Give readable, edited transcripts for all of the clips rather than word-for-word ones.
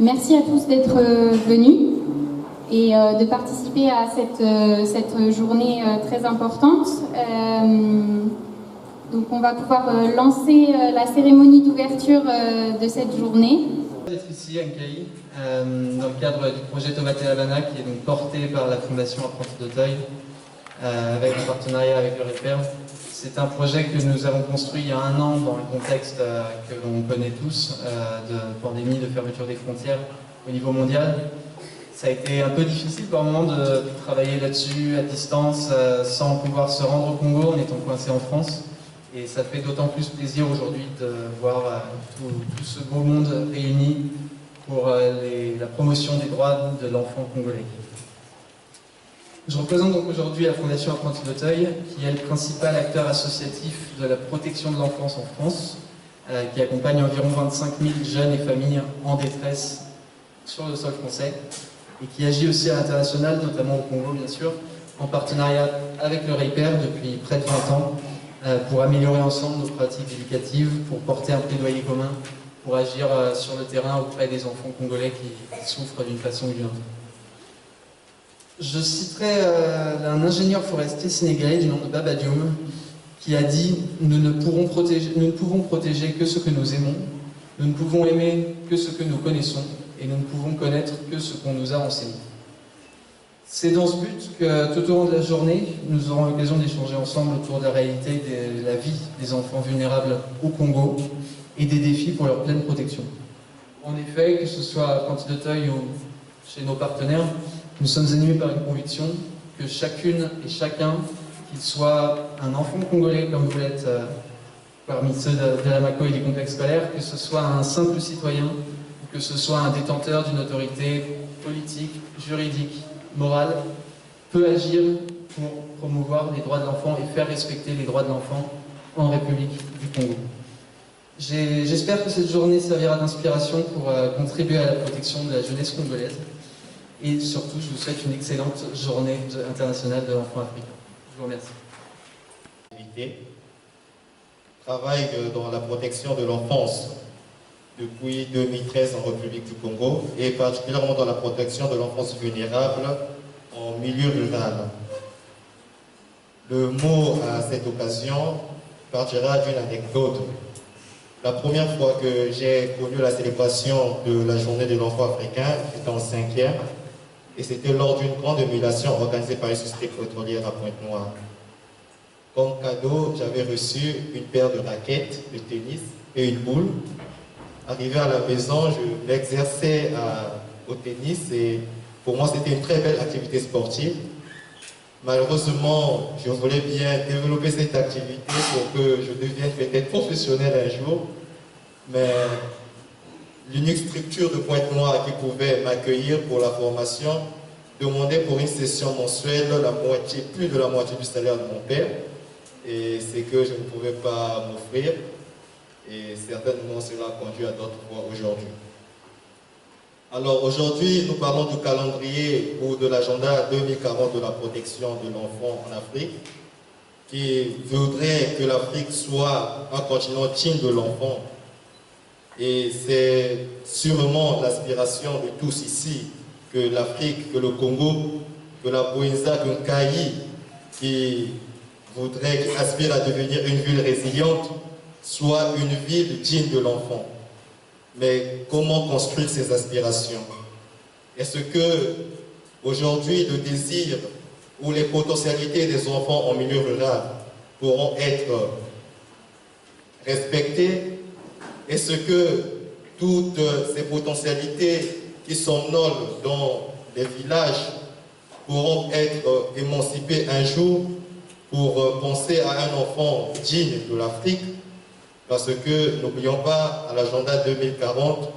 Merci à tous d'être venus et de participer à cette journée très importante. Donc on va pouvoir lancer la cérémonie d'ouverture de cette journée. D'être ici à Nkaï, dans le cadre du projet Tomate et Havana qui est donc porté par la Fondation Apprentis d'Auteuil avec un partenariat avec le REPER. C'est un projet que nous avons construit il y a 1 an dans le contexte que l'on connaît tous, de pandémie, de fermeture des frontières au niveau mondial. Ça a été un peu difficile par moment de travailler là-dessus à distance, sans pouvoir se rendre au Congo en étant coincé en France. Et ça fait d'autant plus plaisir aujourd'hui de voir tout ce beau monde réuni pour la promotion des droits de l'enfant congolais. Je représente donc aujourd'hui la Fondation Apprentis d'Auteuil, qui est le principal acteur associatif de la protection de l'enfance en France, qui accompagne environ 25 000 jeunes et familles en détresse sur le sol français, et qui agit aussi à l'international, notamment au Congo bien sûr, en partenariat avec le REPER depuis près de 20 ans, pour améliorer ensemble nos pratiques éducatives, pour porter un plaidoyer commun, pour agir sur le terrain auprès des enfants congolais qui souffrent d'une façon ou d'une autre. Je citerai un ingénieur forestier sénégalais du nom de Baba Dioum qui a dit « Nous ne pouvons protéger que ce que nous aimons, nous ne pouvons aimer que ce que nous connaissons et nous ne pouvons connaître que ce qu'on nous a enseigné. » C'est dans ce but que tout au long de la journée, nous aurons l'occasion d'échanger ensemble autour de la réalité de la vie des enfants vulnérables au Congo et des défis pour leur pleine protection. En effet, que ce soit à Apprentis d'Auteuil ou chez nos partenaires, nous sommes animés par une conviction que chacune et chacun, qu'il soit un enfant congolais comme vous l'êtes parmi ceux de la MACO et des complexes scolaires, que ce soit un simple citoyen, ou que ce soit un détenteur d'une autorité politique, juridique, morale, peut agir pour promouvoir les droits de l'enfant et faire respecter les droits de l'enfant en République du Congo. J'espère que cette journée servira d'inspiration pour contribuer à la protection de la jeunesse congolaise. Et surtout, je vous souhaite une excellente journée internationale de l'enfant africain. Je vous remercie. Travaille dans la protection de l'enfance depuis 2013 en République du Congo et particulièrement dans la protection de l'enfance vulnérable en milieu rural. Le mot à cette occasion partira d'une anecdote. La première fois que j'ai connu la célébration de la journée de l'enfant africain, j'étais en 5e. Et c'était lors d'une grande émulation organisée par une société pétrolière à Pointe-Noire. Comme cadeau, j'avais reçu une paire de raquettes de tennis et une boule. Arrivé à la maison, je m'exerçais au tennis et pour moi c'était une très belle activité sportive. Malheureusement, je voulais bien développer cette activité pour que je devienne peut-être professionnel un jour. Mais l'unique structure de Pointe-Noire qui pouvait m'accueillir pour la formation demandait pour une session mensuelle plus de la moitié du salaire de mon père. Et c'est que je ne pouvais pas m'offrir. Et certainement cela a conduit à d'autres voies aujourd'hui. Alors aujourd'hui, nous parlons du calendrier ou de l'agenda 2040 de la protection de l'enfant en Afrique, qui voudrait que l'Afrique soit un continent digne de l'enfant. Et c'est sûrement l'aspiration de tous ici, que l'Afrique, que le Congo, que la Bouenza, que Nkaï, qui aspire à devenir une ville résiliente, soit une ville digne de l'enfant. Mais comment construire ces aspirations? Est-ce que aujourd'hui le désir ou les potentialités des enfants en milieu rural pourront être respectées? Est-ce que toutes ces potentialités qui somnolent dans les villages pourront être émancipées un jour? pour penser à un enfant digne de l'Afrique, parce que n'oublions pas, à l'agenda 2040,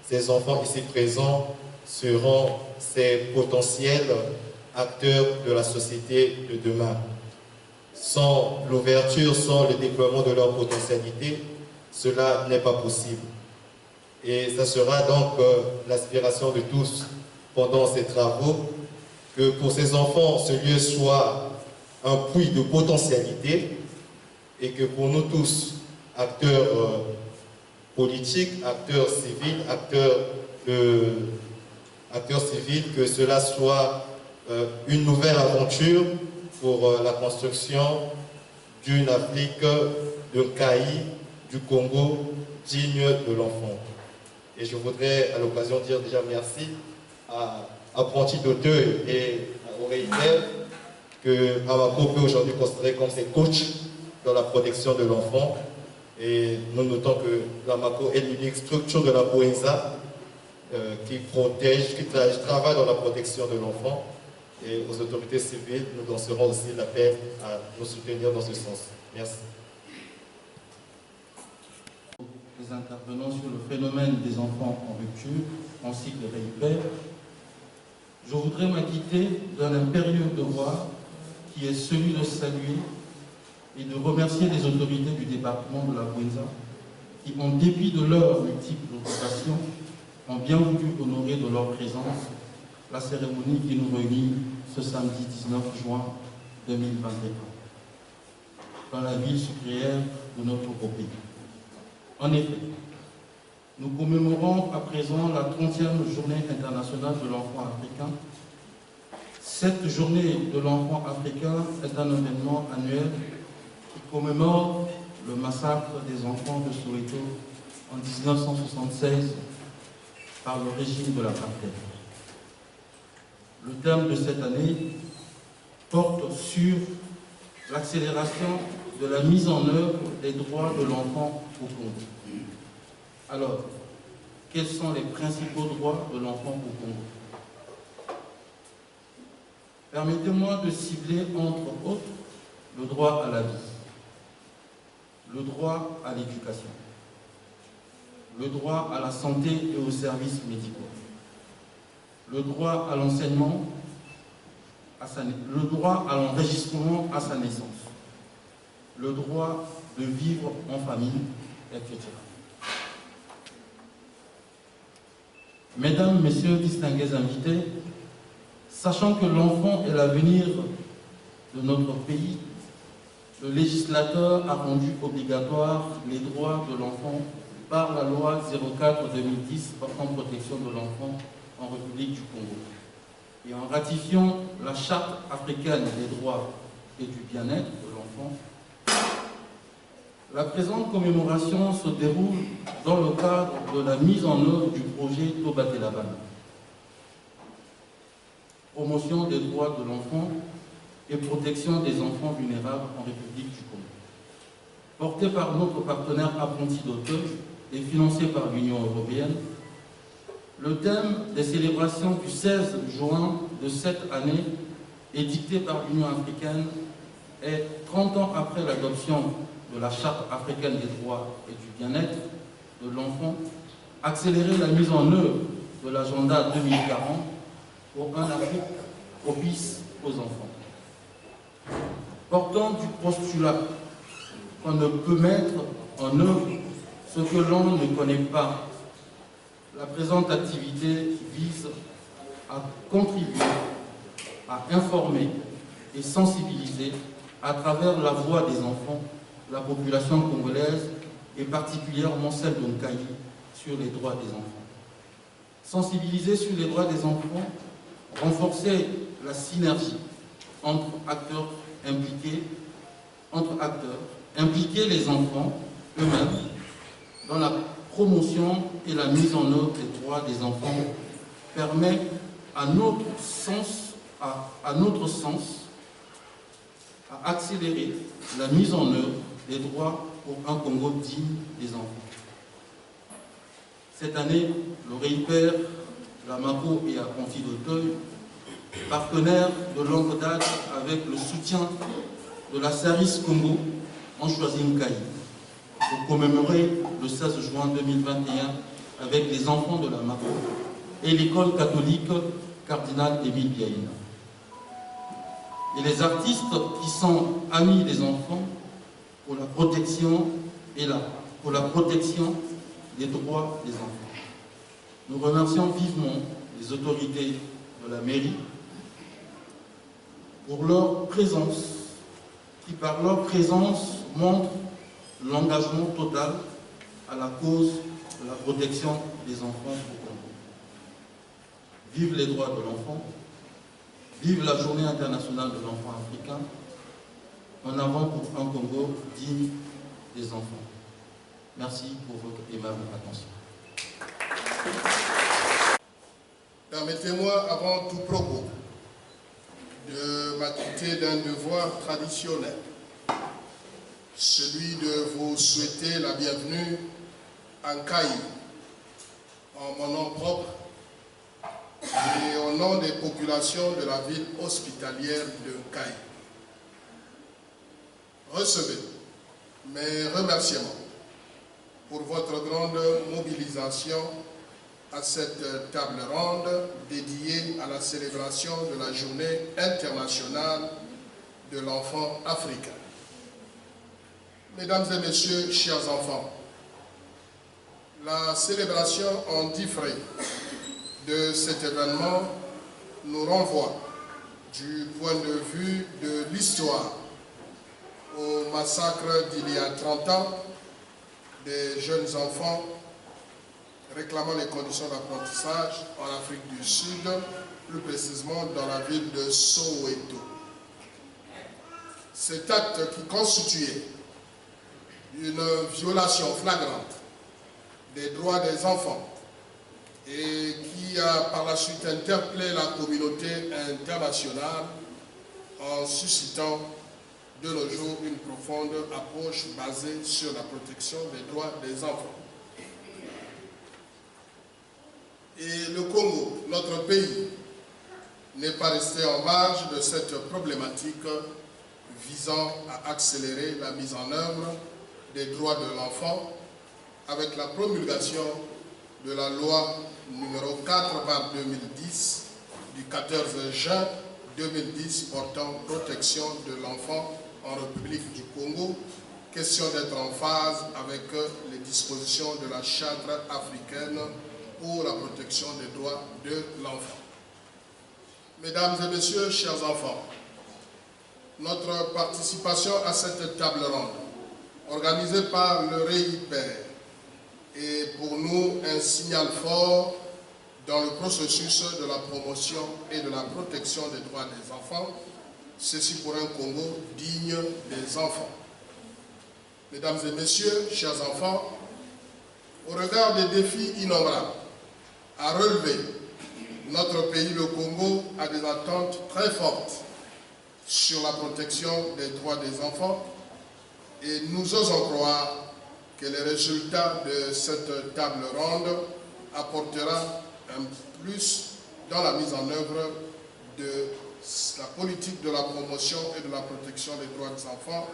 ces enfants ici présents seront ces potentiels acteurs de la société de demain. Sans l'ouverture, sans le déploiement de leur potentialité, cela n'est pas possible. Et ça sera donc l'aspiration de tous pendant ces travaux, que pour ces enfants, ce lieu soit un puits de potentialité et que pour nous tous, acteurs politiques, acteurs civils, acteurs civils, que cela soit une nouvelle aventure pour la construction d'une Afrique, d'un Caï, du Congo digne de l'enfant. Et je voudrais à l'occasion dire déjà merci à Apprenti d'Auteuil et au REIPER, que Amako peut aujourd'hui considérer comme ses coachs dans la protection de l'enfant. Et nous notons que l'Amako est l'unique structure de la Boenza qui protège, qui travaille dans la protection de l'enfant. Et aux autorités civiles, nous lancerons aussi l'appel à nous soutenir dans ce sens. Merci. Les intervenants sur le phénomène des enfants en rupture, ainsi que les REIPER, je voudrais m'acquitter d'un impérieux devoir qui est celui de saluer et de remercier les autorités du département de la Boenza qui, en dépit de leurs multiples occupations, ont bien voulu honorer de leur présence la cérémonie qui nous réunit ce samedi 19 juin 2021 dans la ville sucrière de notre beau pays. En effet, nous commémorons à présent la 30e journée internationale de l'enfant africain. Cette journée de l'enfant africain est un événement annuel qui commémore le massacre des enfants de Soweto en 1976 par le régime de l'apartheid. Le thème de cette année porte sur l'accélération de la mise en œuvre des droits de l'enfant au Congo. Alors, quels sont les principaux droits de l'enfant au Congo? Permettez-moi de cibler, entre autres, le droit à la vie, le droit à l'éducation, le droit à la santé et aux services médicaux, le droit à l'enseignement, le droit à l'enregistrement à sa naissance, le droit de vivre en famille, etc. Mesdames, Messieurs, distingués invités, sachant que l'enfant est l'avenir de notre pays, le législateur a rendu obligatoire les droits de l'enfant par la loi 04/2010 portant protection de l'enfant en République du Congo. Et en ratifiant la Charte africaine des droits et du bien-être de l'enfant, la présente commémoration se déroule dans le cadre de la mise en œuvre du projet Tobatelaban, promotion des droits de l'enfant et protection des enfants vulnérables en République du Congo. Porté par notre partenaire Apprenti d'Auteuil et financé par l'Union européenne, le thème des célébrations du 16 juin de cette année, édicté par l'Union africaine, est 30 ans après l'adoption de la Charte africaine des droits et du bien-être de l'enfant, accélérer la mise en œuvre de l'agenda 2040 pour un Afrique propice aux enfants. Portant du postulat qu'on ne peut mettre en œuvre ce que l'on ne connaît pas, la présente activité vise à contribuer, à informer et sensibiliser à travers la voix des enfants la population congolaise et particulièrement celle de Nkayi sur les droits des enfants. Sensibiliser sur les droits des enfants, renforcer la synergie entre acteurs, impliquer les enfants eux-mêmes dans la promotion et la mise en œuvre des droits des enfants permet à notre sens à accélérer la mise en œuvre des droits pour un Congo digne des enfants. Cette année, le REIPER, l'Amako et Apprenti d'Auteuil, partenaires de longue date avec le soutien de la Service Congo ont choisi Nkaï pour commémorer le 16 juin 2021 avec les enfants de la Mako et l'école catholique Cardinal Émile Biaïna. Et les artistes qui sont amis des enfants pour la protection des droits des enfants. Nous remercions vivement les autorités de la mairie pour leur présence, qui par leur présence montrent l'engagement total à la cause de la protection des enfants au Congo. Vive les droits de l'enfant, vive la journée internationale de l'enfant africain, en avant pour un Congo digne des enfants. Merci pour votre aimable attention. Permettez-moi, avant tout propos, de m'acquitter d'un devoir traditionnel, celui de vous souhaiter la bienvenue en Nkaï, en mon nom propre et au nom des populations de la ville hospitalière de Nkaï. Recevez mes remerciements pour votre grande mobilisation à cette table ronde dédiée à la célébration de la Journée internationale de l'enfant africain. Mesdames et messieurs, chers enfants, la célébration en différé de cet événement nous renvoie du point de vue de l'histoire au massacre d'il y a 30 ans des jeunes enfants réclamant les conditions d'apprentissage en Afrique du Sud, plus précisément dans la ville de Soweto. Cet acte qui constituait une violation flagrante des droits des enfants et qui a par la suite interpellé la communauté internationale en suscitant de nos jours une profonde approche basée sur la protection des droits des enfants. Et le Congo, notre pays, n'est pas resté en marge de cette problématique visant à accélérer la mise en œuvre des droits de l'enfant avec la promulgation de la loi numéro 4/2010 du 14 juin 2010 portant protection de l'enfant en République du Congo, question d'être en phase avec les dispositions de la Charte africaine pour la protection des droits de l'enfant. Mesdames et messieurs, chers enfants, notre participation à cette table ronde, organisée par le REIPER, est pour nous un signal fort dans le processus de la promotion et de la protection des droits des enfants, ceci pour un Congo digne des enfants. Mesdames et messieurs, chers enfants, au regard des défis innombrables à relever, notre pays, le Congo, a des attentes très fortes sur la protection des droits des enfants et nous osons croire que les résultats de cette table ronde apportera un plus dans la mise en œuvre de la politique de la promotion et de la protection des droits des enfants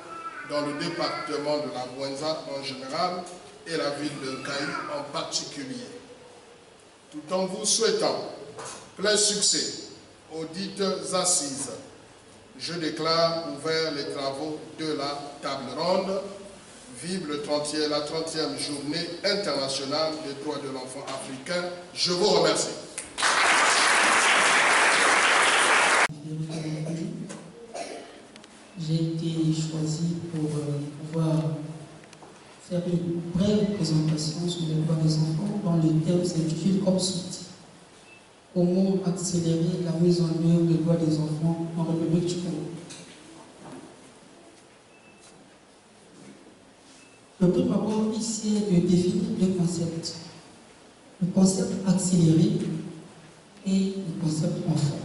dans le département de la Bouenza en général et la ville de Nkaï en particulier. Tout en vous souhaitant plein succès aux dites assises, je déclare ouvert les travaux de la table ronde. Vive la 30e journée internationale des droits de l'enfant africain. Je vous remercie. J'ai été choisi pour pouvoir faire une brève présentation sur les droits des enfants dans le thème s'intitule comme suit. Comment accélérer la mise en œuvre des droits des enfants en République du Congo. Le premier abord ici est de définir deux concepts. Le concept accéléré et le concept enfant.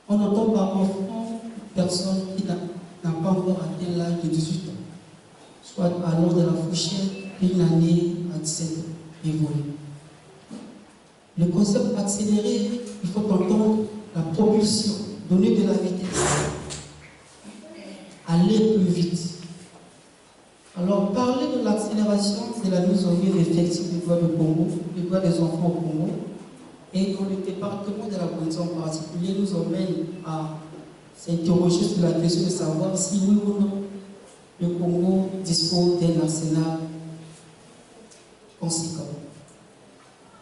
On entend par enfant une personne qui n'a pas encore atteint l'âge de 18 ans, soit à l'âge de la fourchette d'une année à 17 ans, évolue. Le concept accéléré, il faut entendre la propulsion, donner de la vitesse. vite. Alors, parler de l'accélération de la mise en œuvre effective des droits des enfants au Congo, et dans le département de la Bolivie en particulier, nous emmène à s'interroger sur la question de savoir si oui ou non le Congo dispose d'un arsenal conséquent.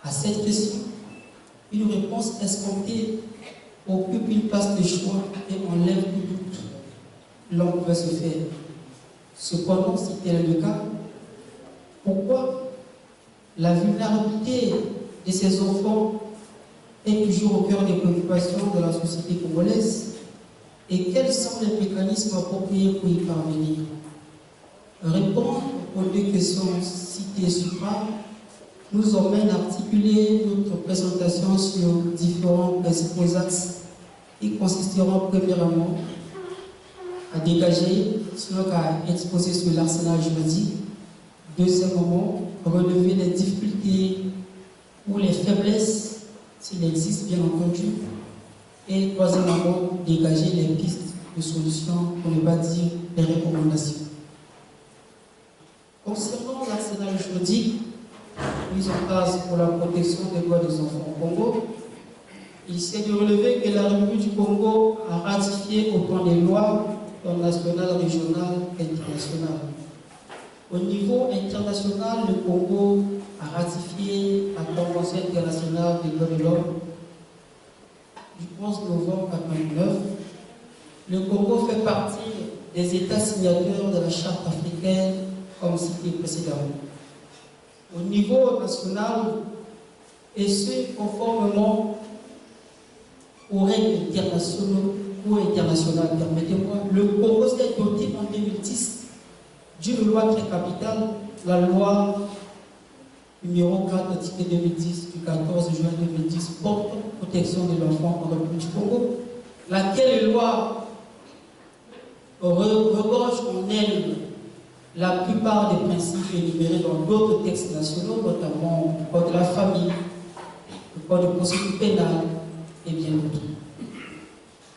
À cette question, une réponse escomptée occupe une place de choix et enlève tout doute. L'on peut se faire. Cependant, si tel est le cas, pourquoi la vulnérabilité de ces enfants est toujours au cœur des préoccupations de la société congolaise et quels sont les mécanismes appropriés pour y parvenir? Répondre aux deux questions citées supra nous emmène à articuler notre présentation sur différents principaux axes qui consisteront premièrement à dégager, sinon à exposer sur l'arsenal juridique, deuxièmement, relever les difficultés ou les faiblesses, s'il existe bien entendu, et troisièmement, dégager les pistes de solutions, pour ne pas dire les recommandations. Concernant l'arsenal juridique mis en place pour la protection des droits des enfants au Congo, il s'est de relever que la République du Congo a ratifié autant des lois nationales, régionales et internationales. Au niveau international, le Congo a ratifié la Convention internationale des droits de l'homme du 11 novembre 1989. Le Congo fait partie des États signataires de la Charte africaine, comme cité précédemment. Au niveau national, et ce conformément aux règles internationales, permettez-moi, le Congo s'est doté en 2010 d'une loi très capitale, la loi numéro 4-2010 du 14 juin 2010 portant protection de l'enfant en République du Congo, laquelle loi regorge en elle la plupart des principes énumérés dans d'autres textes nationaux, notamment le Code de la famille, le Code de procédure pénale et bien d'autres.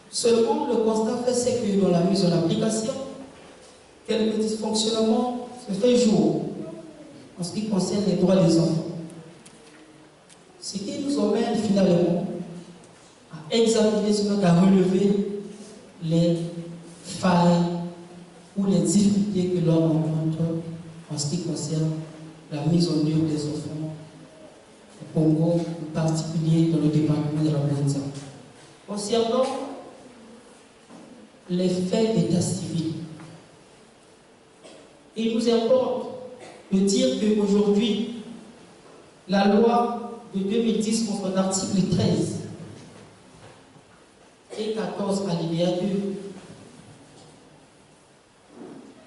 Seulement, le constat fait, c'est que dans la mise en application, quelques dysfonctionnements se font jour en ce qui concerne les droits des enfants. Ce qui nous emmène finalement à examiner, sinon à relever les failles ou les difficultés que l'on rencontre en ce qui concerne la mise en œuvre des enfants au Congo, en particulier dans le département de la Bolivie. Concernant les faits d'état civil, il nous importe de dire qu'aujourd'hui, la loi de 2010 contre l'article 13 et 14 alinéa 2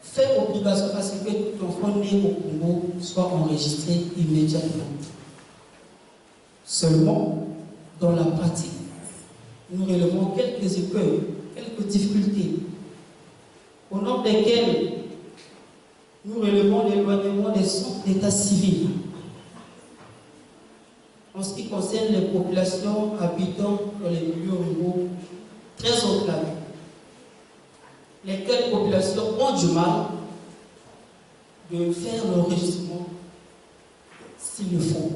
fait obligation à ce que tout enfant né au Congo soit enregistré immédiatement. Seulement, dans la pratique, nous relevons quelques écueils, quelques difficultés, au nom desquelles nous relevons l'éloignement des centres d'état civil en ce qui concerne les populations habitant dans les milieux ruraux très enclavés, lesquelles populations ont du mal de faire l'enregistrement s'il le faut.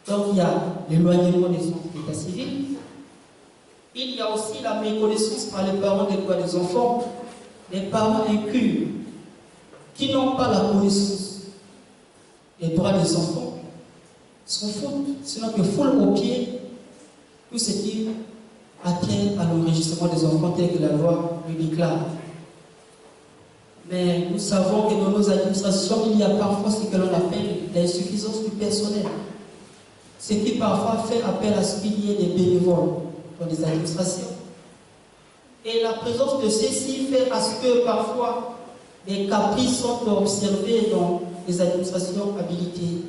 Donc il y a l'éloignement des centres d'état civil. Il y a aussi la méconnaissance par les parents des droits des enfants, des parents inclus qui n'ont pas la connaissance des droits des enfants, s'en foutent, sinon que foulent au pied tout ce qui a trait à l'enregistrement des enfants tel que la loi le déclare. Mais nous savons que dans nos administrations, il y a parfois ce que l'on appelle l'insuffisance du personnel, ce qui parfois fait appel à ce qu'il y ait des bénévoles dans les administrations. Et la présence de ceux-ci fait à ce que parfois des caprices sont observés dans les administrations habilitées,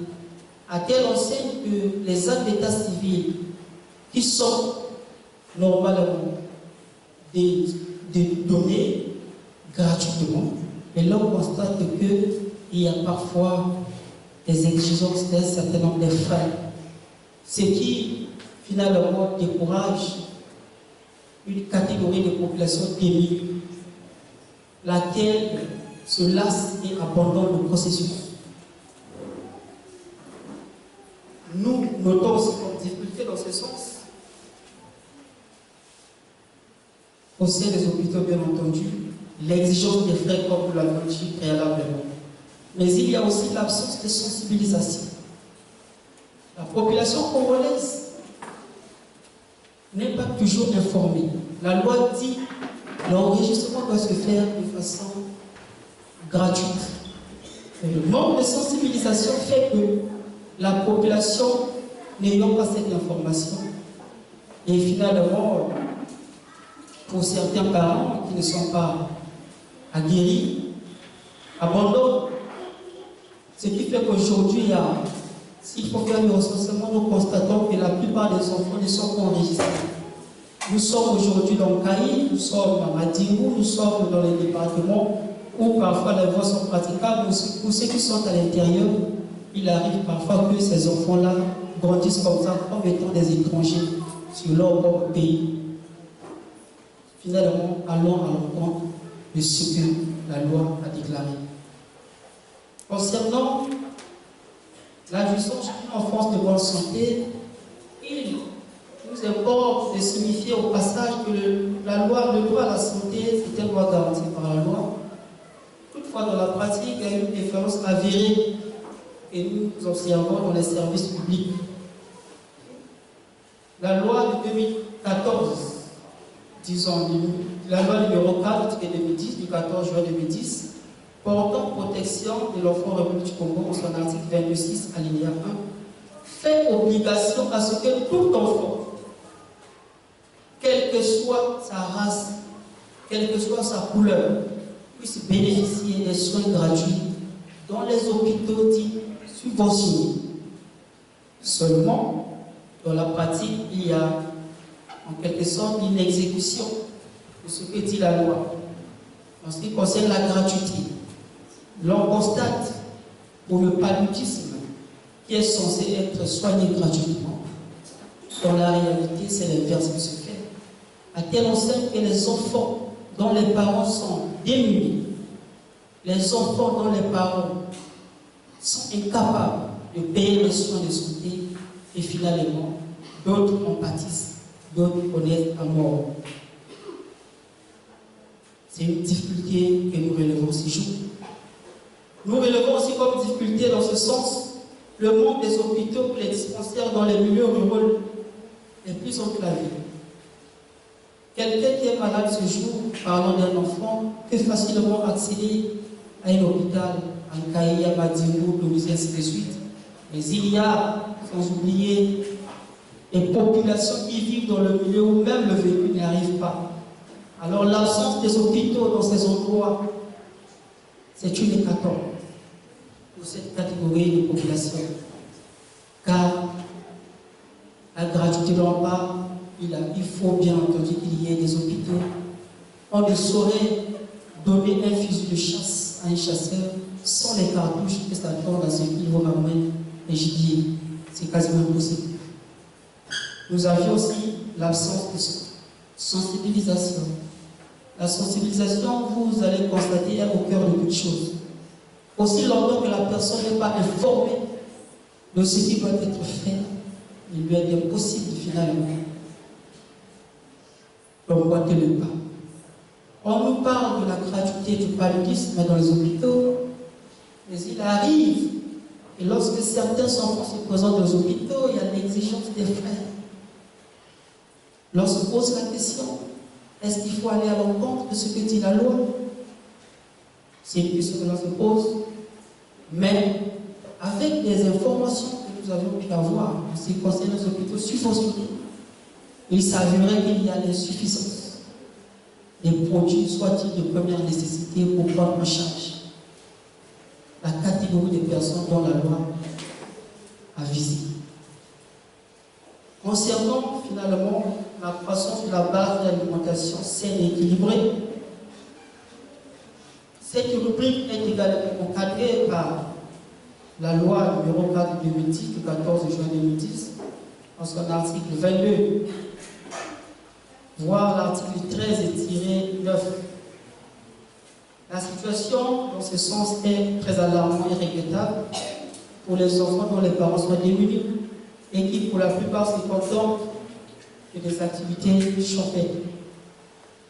à telle enseigne que les actes d'état civil qui sont normalement des données gratuitement, et là on constate qu'il y a parfois des exigences d'un certain nombre de frais, ce qui finalement décourage une catégorie de population démunie laquelle se lasse et abandonne le processus. Nous notons aussi comme difficulté dans ce sens, au sein des hôpitaux bien entendu, l'exigence des frais comme nous l'avons dit préalablement. Mais il y a aussi l'absence de sensibilisation. La population congolaise n'est pas toujours informée. La loi dit que l'enregistrement doit se faire de façon gratuite. Et le manque de sensibilisation fait que la population n'ayant pas cette information, et finalement, pour certains parents qui ne sont pas aguerris, abandonnent. Ce qui fait qu'aujourd'hui, s'il faut faire le recensement, nous constatons que la plupart des enfants ne sont pas enregistrés. Nous sommes aujourd'hui dans Caï, nous sommes à Madimou, nous sommes dans les départements où parfois les voies sont praticables. Pour ceux qui sont à l'intérieur, il arrive parfois que ces enfants-là grandissent comme ça, comme étant des étrangers sur leur propre pays. Finalement, allons à l'encontre de ce que la loi a déclaré. Concernant la jouissance d'une enfance de bonne santé, il nous importe de signifier au passage que le droit à la santé, c'est un droit garanti par la loi. Toutefois, dans la pratique, il y a une différence avérée que nous observons dans les services publics. La loi de 2014, disons, la loi numéro 4 de 2010, du 14 juin 2010, portant protection de l'enfant République du Congo, en son article 26, alinéa 1, fait obligation à ce que tout enfant, quelle que soit sa race, quelle que soit sa couleur, puisse bénéficier des soins gratuits dans les hôpitaux dits subventionnés. Seulement, dans la pratique, il y a en quelque sorte une exécution de ce que dit la loi. En ce qui concerne la gratuité, l'on constate pour le paludisme qui est censé être soigné gratuitement. Dans la réalité, c'est l'inverse qui se fait. À telle enseigne que les enfants dont les parents sont démunis, les enfants dont les parents sont incapables de payer les soins de santé, et finalement, d'autres en pâtissent, d'autres connaissent la mort. C'est une difficulté que nous relevons ces jours. Nous relevons aussi comme difficulté dans ce sens le manque des hôpitaux et les dispensaires dans les milieux ruraux les plus enclavés. Quelqu'un qui est malade ce jour, parlant d'un enfant, peut facilement accéder à un hôpital, en Caï, à Madimou, Louisiane, ainsi de suite. Mais il y a, sans oublier, des populations qui vivent dans le milieu où même le véhicule n'y arrive pas. Alors l'absence des hôpitaux dans ces endroits, c'est une hécatombe pour cette catégorie de population. Car la gratuité dont on parle, il faut bien entendu qu'il y ait des hôpitaux. On ne saurait donner un fusil de chasse à un chasseur sans les cartouches que ça tombe dans ce qu'il vous ramène un gibier. C'est quasiment impossible. Nous avions aussi l'absence de sensibilisation. La sensibilisation, vous allez constater, est au cœur de toute chose. Aussi longtemps que la personne n'est pas informée de ce qui doit être fait, il lui est bien possible finalement d'emboîter le pas. On nous parle de la gratuité du paludisme dans les hôpitaux, mais il arrive, et lorsque certains enfants se présentent dans les hôpitaux, il y a l'exigence des frais. Lorsqu'on pose la question, est-ce qu'il faut aller à l'encontre de ce que dit la loi? C'est une question que l'on se pose, mais avec des informations que nous avions pu avoir en ce qui concerne les hôpitaux subventionnés, il s'avérait qu'il y a des suffisances des produits, soit-ils de première nécessité, pour prendre en charge la catégorie des personnes dont la loi a visé. Concernant finalement la croissance de la base de l'alimentation saine et équilibrée, cette rubrique est également encadrée par la loi numéro 4 de 2010, du 14 juin 2010, en son article 22, voire l'article 13-9. La situation, dans ce sens, est très alarmante et regrettable pour les enfants dont les parents sont démunis et qui, pour la plupart, se contentent de des activités champêtres.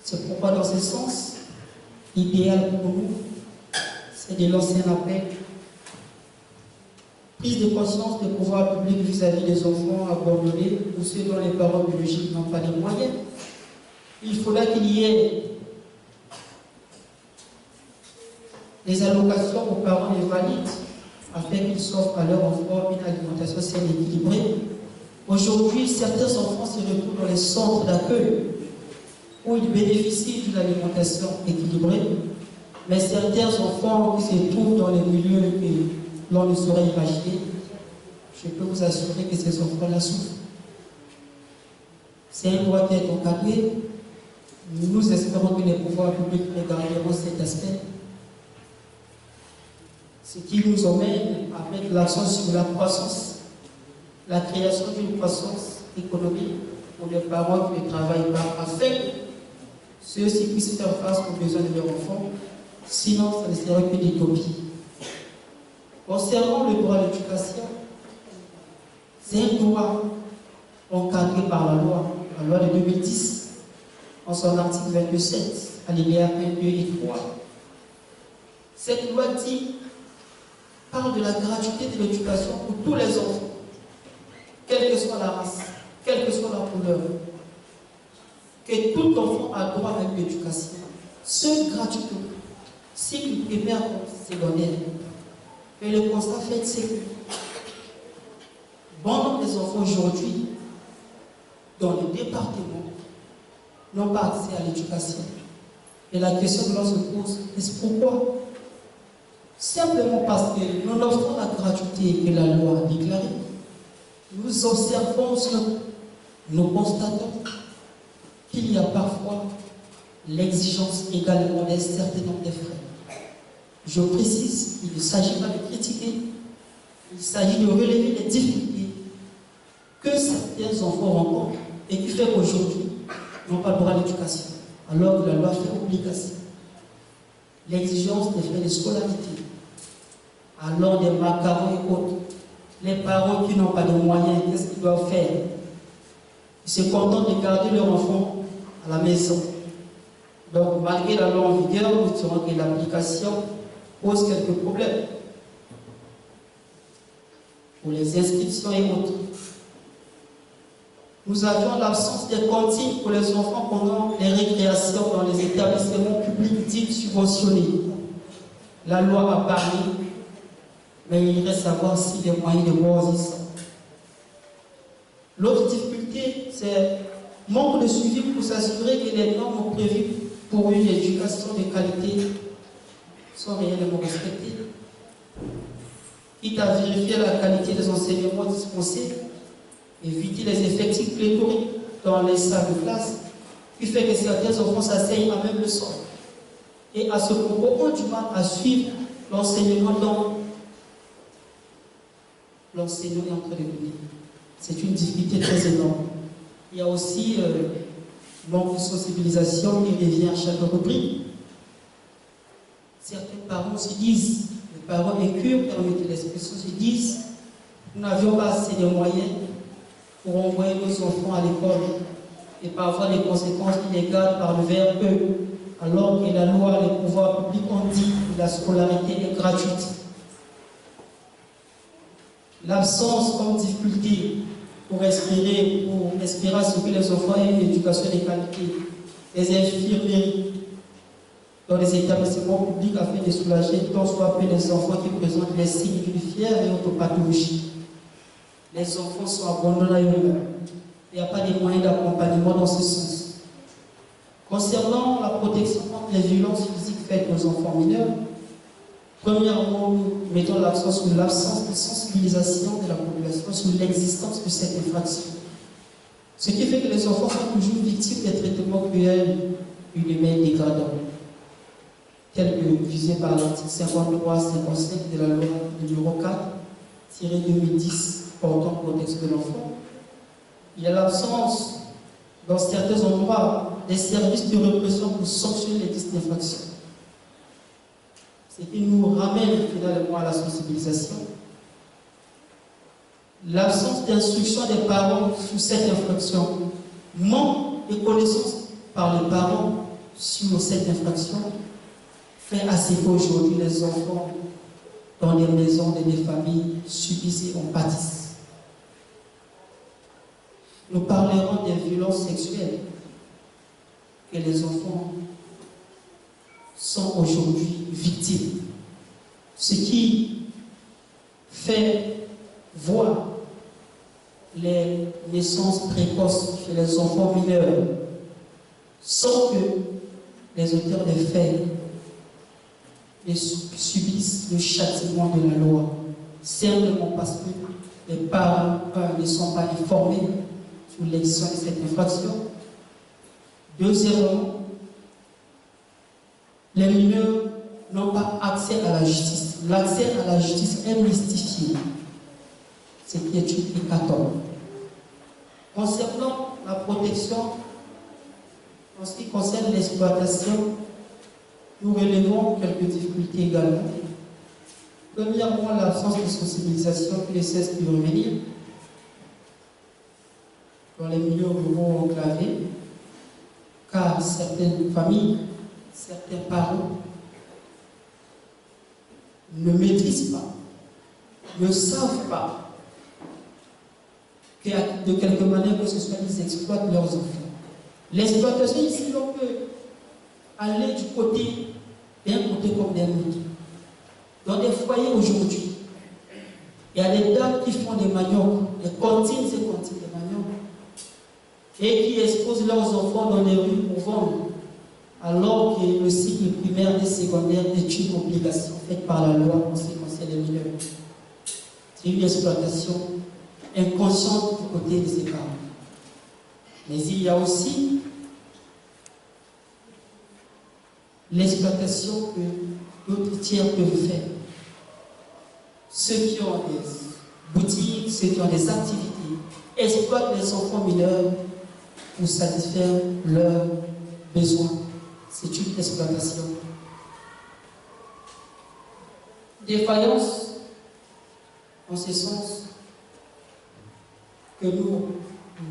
C'est pourquoi, dans ce sens, l'idéal pour nous, c'est de lancer un appel. Prise de conscience des pouvoirs publics vis-à-vis des enfants abandonnés ou ceux dont les parents biologiques n'ont pas les moyens. Il faudra qu'il y ait des allocations aux parents invalides afin qu'ils s'offrent à leur enfant une alimentation saine et équilibrée. Aujourd'hui, certains enfants se retrouvent dans les centres d'accueil où ils bénéficient d'une alimentation équilibrée, mais certains enfants qui se trouvent dans les milieux que l'on ne saurait imaginer, je peux vous assurer que ces enfants-là souffrent. C'est un droit qui est encadré. Nous espérons que les pouvoirs publics regarderont cet aspect. Ce qui nous emmène à mettre l'accent sur la croissance, la création d'une croissance économique pour les parents qui ne travaillent pas, afin que ceux-ci puissent faire face aux besoins de leurs enfants. Sinon, ça ne serait que des copies. Concernant le droit à l'éducation, c'est un droit encadré par la loi de 2010, en son article 27, alinéa 1, 2 et 3. Cette loi parle de la gratuité de l'éducation pour tous les enfants, quelle que soit la race, quelle que soit la couleur, que tout enfant a droit à une éducation, ce gratuitement, cycle primaire ou secondaire. Mais le constat fait, c'est que bon nombre des enfants aujourd'hui, dans le département, n'ont pas accès à l'éducation. Et la question que l'on se pose, est-ce pourquoi? Simplement parce que nous offrons la gratuité que la loi a déclarée. Nous observons, nous constatons qu'il y a parfois l'exigence également d'un certain nombre de frais. Je précise, il ne s'agit pas de critiquer, il s'agit de relever les difficultés que certains enfants rencontrent et qui fait qu'aujourd'hui, n'ont pas le droit à l'éducation, alors que la loi fait obligation. L'exigence des frais de scolarité, alors des macarons et autres. Les parents qui n'ont pas de moyens, qu'est-ce qu'ils doivent faire? Ils se contentent de garder leur enfant à la maison. Donc, malgré la loi en vigueur, nous saurons que l'application pose quelques problèmes. Pour les inscriptions et autres. Nous avions l'absence des cantines pour les enfants pendant les récréations dans les établissements publics dits subventionnés. La loi a parlé, mais il reste à savoir si les moyens de voir y sont. L'autre difficulté, c'est manque de suivi pour s'assurer que les normes prévues pour une éducation de qualité sont réellement respectées. Quitte à vérifier la qualité des enseignements dispensés, éviter les effectifs pléthoriques dans les salles de classe, qui fait que certains enfants s'asseyent à même le sol. Et à ce propos, ont du mal à suivre l'enseignement dans l'enseignant est en train de donner. C'est une difficulté très énorme. Il y a aussi manque de sensibilisation qui revient à chaque rubrique. Certains parents se disent, les parents écurent, permettez l'expression, se disent, nous n'avions pas assez de moyens pour envoyer nos enfants à l'école et parfois les conséquences illégales par le vers eux, alors que la loi, les pouvoirs publics ont dit que la scolarité est gratuite. L'absence comme difficulté pour espérer à ce que les enfants aient une éducation de qualité, les infirmeries dans les établissements publics afin de soulager tant soit peu les enfants qui présentent les signes d'une fièvre et autres pathologies. Les enfants sont abandonnés à eux-mêmes. Il n'y a pas de moyens d'accompagnement dans ce sens. Concernant la protection contre les violences physiques faites aux enfants mineurs, premièrement, nous mettons l'accent sur l'absence de sensibilisation de la population sur l'existence de cette infraction. Ce qui fait que les enfants sont toujours victimes des traitements cruels, inhumains et dégradants, tels que visés par l'article 53-55 de la loi numéro 4-2010 portant protection de l'enfant. Il y a l'absence, dans certains endroits, des services de répression pour sanctionner les infractions. ce qui nous ramène finalement à la sensibilisation. L'absence d'instruction des parents sur cette infraction, manque de connaissances par les parents sur cette infraction, fait assez qu'aujourd'hui les enfants dans les maisons de des familles subissent et en pâtissent. Nous parlerons des violences sexuelles que les enfants sont aujourd'hui victimes. Ce qui fait voir les naissances précoces chez les enfants mineurs sans que les auteurs des faits subissent le châtiment de la loi, simplement parce que les parents ne sont pas informés sur l'existence de cette infraction. Deuxièmement, les mineurs n'ont pas accès à la justice. L'accès à la justice est mystifié, ce qui est une hécatombe. Concernant la protection, en ce qui concerne l'exploitation, nous relevons quelques difficultés également. Premièrement, l'absence de sensibilisation qui ne cesse de revenir dans les milieux ruraux enclavés, car certaines familles, certains parents ne maîtrisent pas, ne savent pas que de quelque manière que ce soit, ils exploitent leurs enfants. L'exploitation ici, on peut aller du côté d'un côté comme d'un autre. Dans des foyers aujourd'hui, il y a des dames qui font des maniocs, des comptines et comptines de maniocs, et qui exposent leurs enfants dans les rues pour vendre, alors que le cycle primaire et secondaire est une obligation faite par la loi en ce qui concerne les mineurs. C'est une exploitation inconsciente du côté de ces parents. Mais il y a aussi l'exploitation que d'autres tiers peuvent faire. Ceux qui ont des boutiques, ceux qui ont des activités, exploitent les enfants mineurs pour satisfaire leurs besoins. C'est une exploitation. Défaillance, en ce sens que nous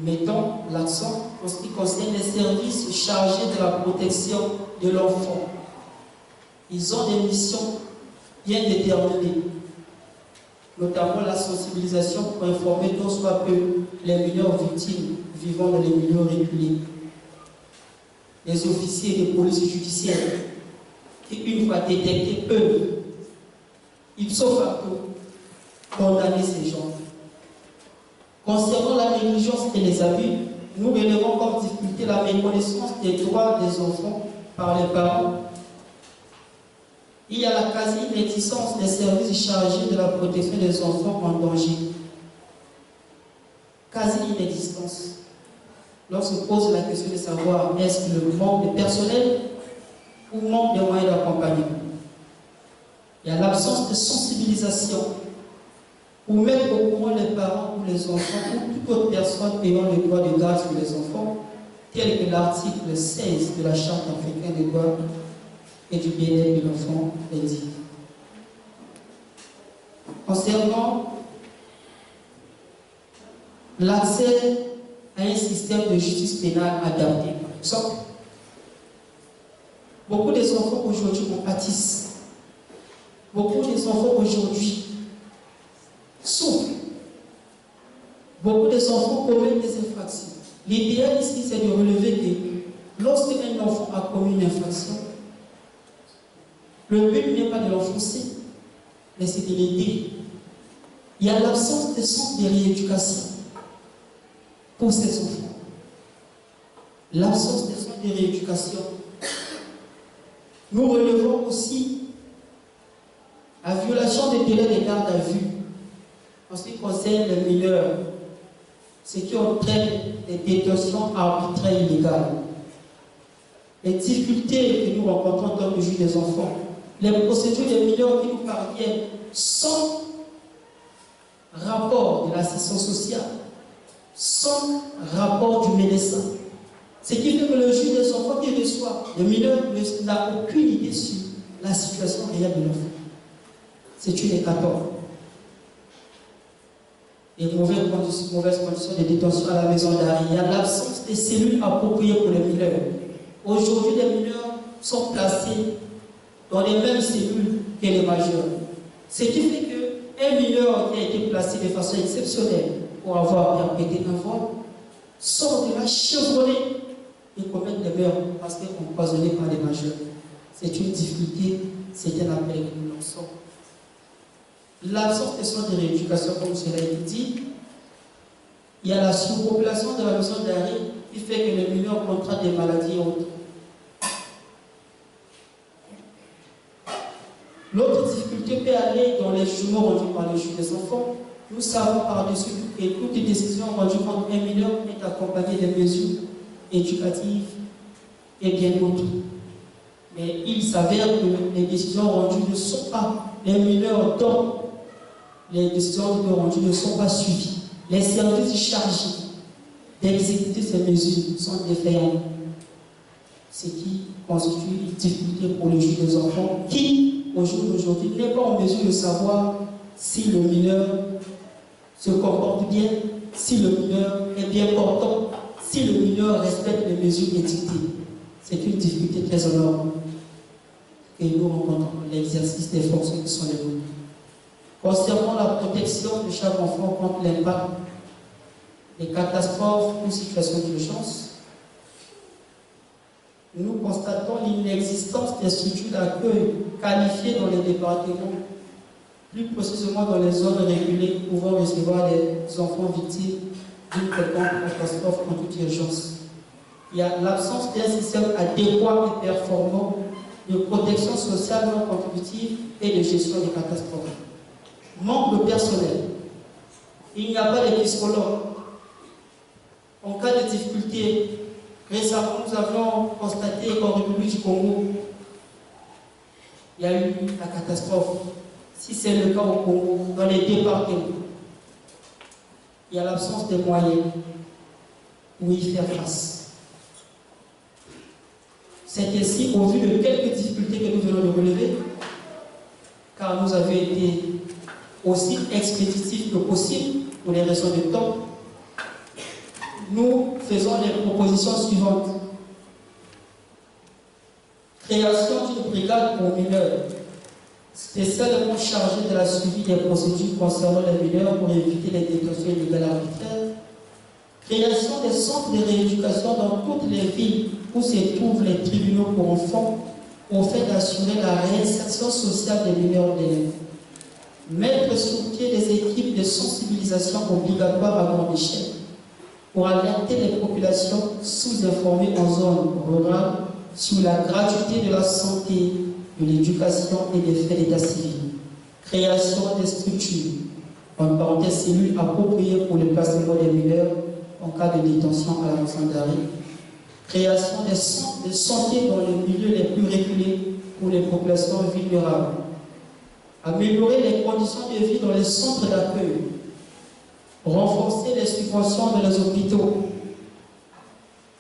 mettons l'accent en ce qui concerne les services chargés de la protection de l'enfant. Ils ont des missions bien déterminées, notamment la sensibilisation pour informer tant soit peu les mineurs victimes vivant dans les milieux reculés. Les officiers de police judiciaire qui, une fois détectés, peuvent, ipso facto, condamner ces gens. Concernant la négligence et les abus, nous relevons comme difficulté la méconnaissance des droits des enfants par les parents. Il y a la quasi-inexistence des services chargés de la protection des enfants en danger. Quasi-inexistence. Lorsqu'on se pose la question de savoir est-ce que le manque de personnel ou manque de moyens d'accompagnement. Il y a l'absence de sensibilisation pour mettre au courant les parents ou les enfants ou toute autre personne ayant le droit de garde sur les enfants, tel que l'article 16 de la Charte africaine des droits et du bien-être de l'enfant indique. Concernant l'accès à un système de justice pénale adapté, par exemple, beaucoup des enfants aujourd'hui en pâtissent. Beaucoup des enfants aujourd'hui souffrent. Beaucoup des enfants commettent des infractions. L'idéal ici, c'est de relever que lorsqu'un enfant a commis une infraction, le but n'est pas de l'enfoncer, mais c'est de l'aider. Il y a l'absence de centre de rééducation pour ces enfants. L'absence de centre de rééducation. Nous relevons aussi la violation des délais de garde à vue en ce qui concerne les mineurs, ce qui entraîne des détentions arbitraires illégales. Les difficultés que nous rencontrons en tant que juge des enfants, les procédures des mineurs qui nous parviennent sans rapport de l'assistance sociale, sans rapport du médecin. Ce qui fait que le juge des enfants qui reçoit les mineurs n'a aucune idée sur la situation réelle de l'enfant. C'est une hécatombe. Les mauvaises conditions de détention à la maison d'arrêt. Il y a l'absence des cellules appropriées pour les mineurs. Aujourd'hui, les mineurs sont placés dans les mêmes cellules que les majeurs. Ce qui fait qu'un mineur qui a été placé de façon exceptionnelle pour avoir perpétré un vol sort de là chevronné et commet des meurtres parce qu'il est empoisonné par les majeurs. C'est une difficulté, c'est un appel que nous lançons. L'absence de soins de rééducation, comme cela a été dit, il y a la surpopulation de la maison d'arrêt qui fait que les mineurs contractent des maladies et autres. L'autre difficulté peut aller dans les jugements rendus par les juges des enfants. Nous savons par-dessus que toute décision rendue contre un mineur est accompagnée de mesures éducatives et bien d'autres. Mais il s'avère que les décisions rendues ne sont pas, les mineurs dont les décisions rendues ne sont pas suivies. Les services chargés d'exécuter ces mesures sont défaillants, ce qui constitue une difficulté pour le juge des enfants qui, au jour d'aujourd'hui, n'est pas en mesure de savoir si le mineur se comporte bien, si le mineur est bien portant, si le mineur respecte les mesures édictées. C'est une difficulté très énorme que nous rencontrons dans l'exercice des fonctions qui sont les nôtres. Concernant la protection de chaque enfant contre l'impact des catastrophes ou situations d'urgence, nous constatons l'inexistence des structures d'accueil qualifiées dans les départements, plus précisément dans les zones régulées pouvant recevoir les enfants victimes d'une quelconque catastrophe en toute urgence. Il y a l'absence d'un système adéquat et performant de protection sociale non contributive et de gestion des catastrophes. Manque de personnel. Il n'y a pas de psychologue. En cas de difficulté, récemment, nous avions constaté qu'en République du Congo, il y a eu la catastrophe. Si c'est le cas au Congo, dans les départements, il y a l'absence de moyens pour y faire face. C'est ainsi, au vu de quelques difficultés que nous venons de relever, car nous avions été aussi expéditifs que possible pour les raisons de temps, nous faisons les propositions suivantes. Création d'une brigade pour mineurs, spécialement chargée de la suivi des procédures concernant les mineurs pour éviter les détentions illégales arbitraires. Création des centres de rééducation dans toutes les villes où se trouvent les tribunaux pour enfants, au fait d'assurer la réinsertion sociale des mineurs d'élèves. Mettre sur pied des équipes de sensibilisation obligatoires à grande échelle pour alerter les populations sous-informées en zone rurale sur la gratuité de la santé, de l'éducation et des faits d'état civil. Création des structures, en parenthèse cellules appropriées pour le placement des mineurs en cas de détention à la maison d'arrêt. Création des centres de santé dans les milieux les plus reculés pour les populations vulnérables. Améliorer les conditions de vie dans les centres d'accueil. Renforcer les subventions dans les hôpitaux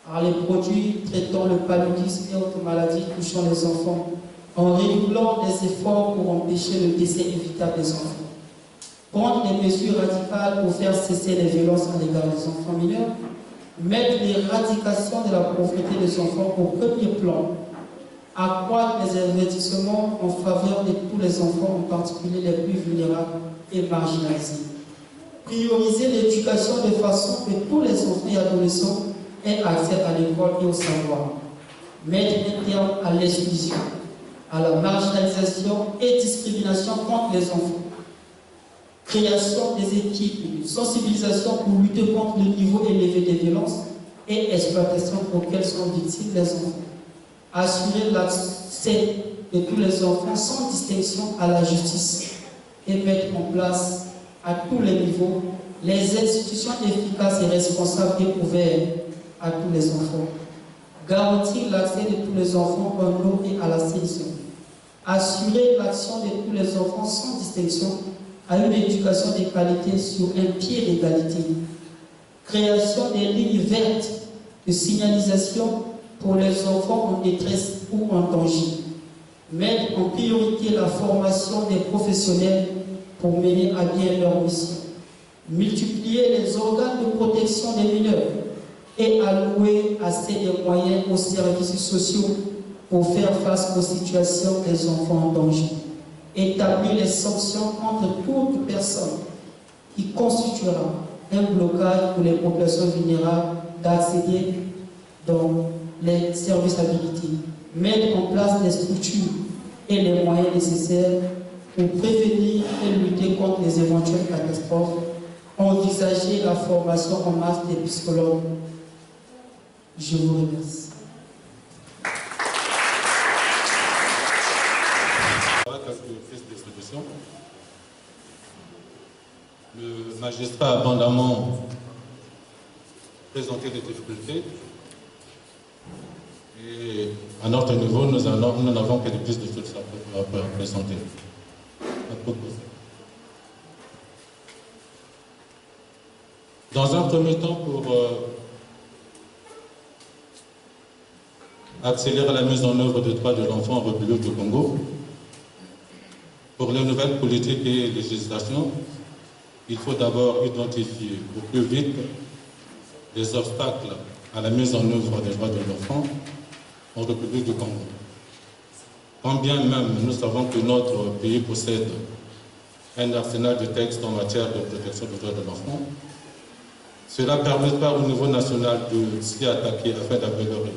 par les produits traitant le paludisme et autres maladies touchant les enfants, en redoublant des efforts pour empêcher le décès évitable des enfants. Prendre des mesures radicales pour faire cesser les violences à l'égard des enfants mineurs. Mettre l'éradication de la pauvreté des enfants au premier plan. Accroître les investissements en faveur de tous les enfants, en particulier les plus vulnérables et marginalisés. Prioriser l'éducation de façon que tous les enfants et adolescents aient accès à l'école et au savoir. Mettre un terme à l'exclusion, à la marginalisation et discrimination contre les enfants. Création des équipes de sensibilisation pour lutter contre le niveau élevé des violences et exploitation auxquelles sont victimes les enfants. Assurer l'accès de tous les enfants sans distinction à la justice et mettre en place à tous les niveaux les institutions efficaces et responsables et ouvertes à tous les enfants. Garantir l'accès de tous les enfants en eau et à l'assainissement. Assurer l'action de tous les enfants sans distinction à une éducation de qualité sur un pied d'égalité. Création des lignes vertes de signalisation pour les enfants en détresse ou en danger. mettre en priorité la formation des professionnels pour mener à bien leur mission, multiplier les organes de protection des mineurs et allouer assez de moyens aux services sociaux pour faire face aux situations des enfants en danger, établir les sanctions contre toute personne qui constituera un blocage pour les populations vulnérables d'accéder dans les services habilités, mettre en place des structures et les moyens nécessaires pour prévenir et lutter contre les éventuelles catastrophes, envisager la formation en masse des psychologues. Je vous remercie. Quelques pistes de solution. Le magistrat a abondamment présenté des difficultés et à notre niveau, nous n'avons que des pistes de solution à présenter, à proposer. Dans un premier temps, pour accélérer la mise en œuvre des droits de l'enfant en République du Congo, pour les nouvelles politiques et législations, il faut d'abord identifier au plus vite les obstacles à la mise en œuvre des droits de l'enfant en République du Congo. Quand bien même nous savons que notre pays possède un arsenal de textes en matière de protection des droits de l'enfant, cela ne permet pas au niveau national de s'y attaquer afin d'améliorer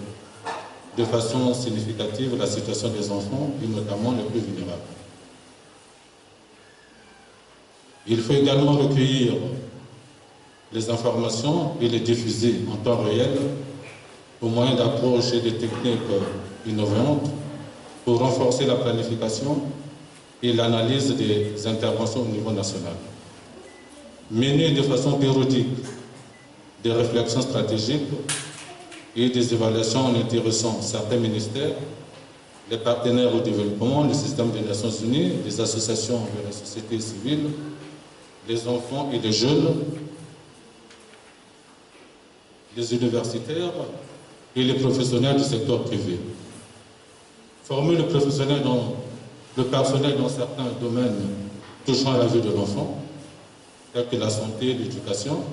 de façon significative la situation des enfants et notamment les plus vulnérables. Il faut également recueillir les informations et les diffuser en temps réel au moyen d'approches et de techniques innovantes pour renforcer la planification et l'analyse des interventions au niveau national. Mener de façon périodique des réflexions stratégiques et des évaluations en intéressant certains ministères, les partenaires au développement, le système des Nations Unies, les associations de la société civile, les enfants et les jeunes, les universitaires et les professionnels du secteur privé. Former le personnel dans certains domaines touchant à la vie de l'enfant, tels que la santé, l'éducation,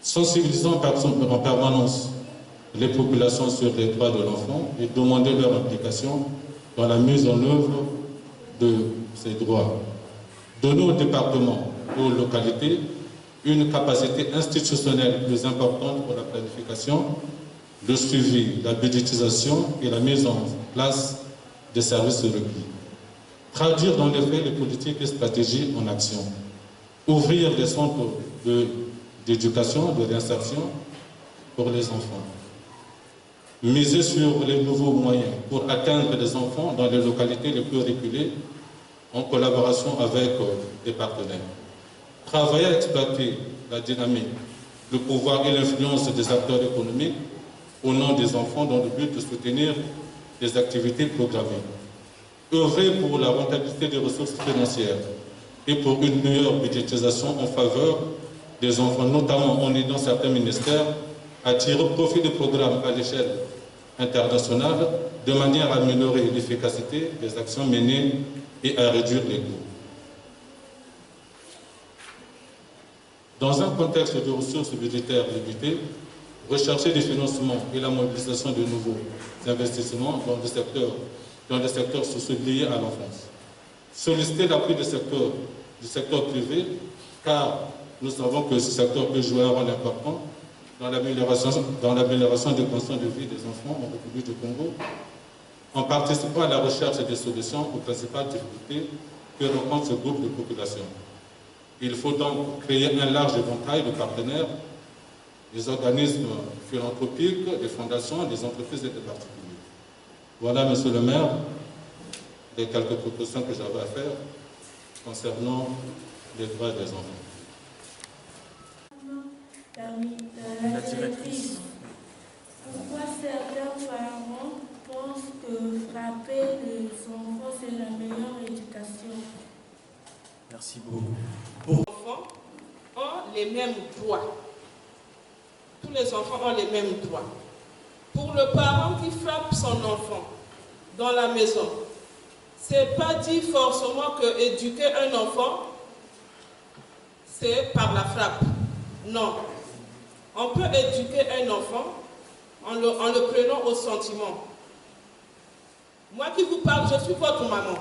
sensibilisant en permanence les populations sur les droits de l'enfant et demander leur implication dans la mise en œuvre de ces droits. Donner aux départements, aux localités, une capacité institutionnelle plus importante pour la planification, le suivi, la budgétisation et la mise en place des services requis. Traduire dans les faits les politiques et stratégies en action. Ouvrir des centres d'éducation, de réinsertion pour les enfants. Miser sur les nouveaux moyens pour atteindre les enfants dans les localités les plus reculées en collaboration avec des partenaires. Travailler à exploiter la dynamique, le pouvoir et l'influence des acteurs économiques au nom des enfants dans le but de soutenir les activités programmées. Œuvrer pour la rentabilité des ressources financières et pour une meilleure budgétisation en faveur des enfants, notamment en aidant certains ministères à tirer profit des programmes à l'échelle internationale de manière à améliorer l'efficacité des actions menées et à réduire les coûts. Dans un contexte de ressources budgétaires limitées, rechercher des financements et la mobilisation de nouveaux investissements dans des secteurs sociaux liés à l'enfance. Solliciter l'appui du secteur privé, car nous savons que ce secteur peut jouer un rôle important dans l'amélioration des conditions de vie des enfants en République du Congo, en participant à la recherche des solutions aux principales difficultés que rencontre ce groupe de population. Il faut donc créer un large éventail de partenaires, des organismes philanthropiques, des fondations, des entreprises et des particuliers. Voilà, Monsieur le maire, les quelques propositions que j'avais à faire concernant les droits des enfants. La directrice, pourquoi certains parents pensent que frapper les enfants, c'est la meilleure éducation? Merci beaucoup. Les enfants ont les mêmes droits. Tous les enfants ont les mêmes droits. Pour le parent qui frappe son enfant dans la maison, c'est pas dit forcément que éduquer un enfant, c'est par la frappe. Non. On peut éduquer un enfant en le prenant au sentiment. Moi qui vous parle, je suis votre maman.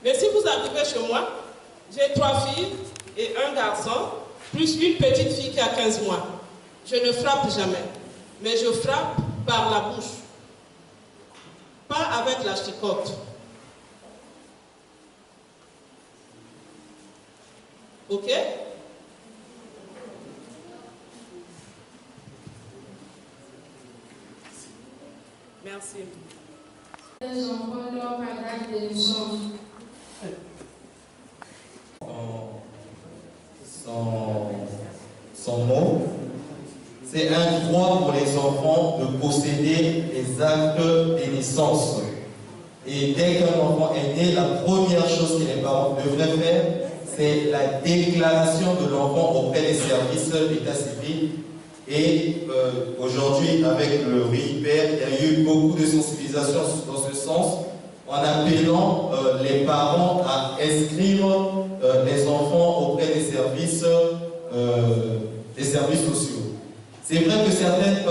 Mais si vous arrivez chez moi, j'ai 3 filles et un garçon, plus une petite fille qui a 15 mois. Je ne frappe jamais, mais je frappe par la bouche, pas avec la chicotte. Ok? Merci. Les enfants leur bagage de naissance. Son mot, c'est un droit pour les enfants de posséder les actes de naissance. Et dès qu'un enfant est né, la première chose que les parents devraient faire, c'est la déclaration de l'enfant auprès des services d'état civil. Et aujourd'hui, avec le RIPER, il y a eu beaucoup de sensibilisation dans ce sens, en appelant les parents à inscrire les enfants auprès des services sociaux. C'est vrai que certains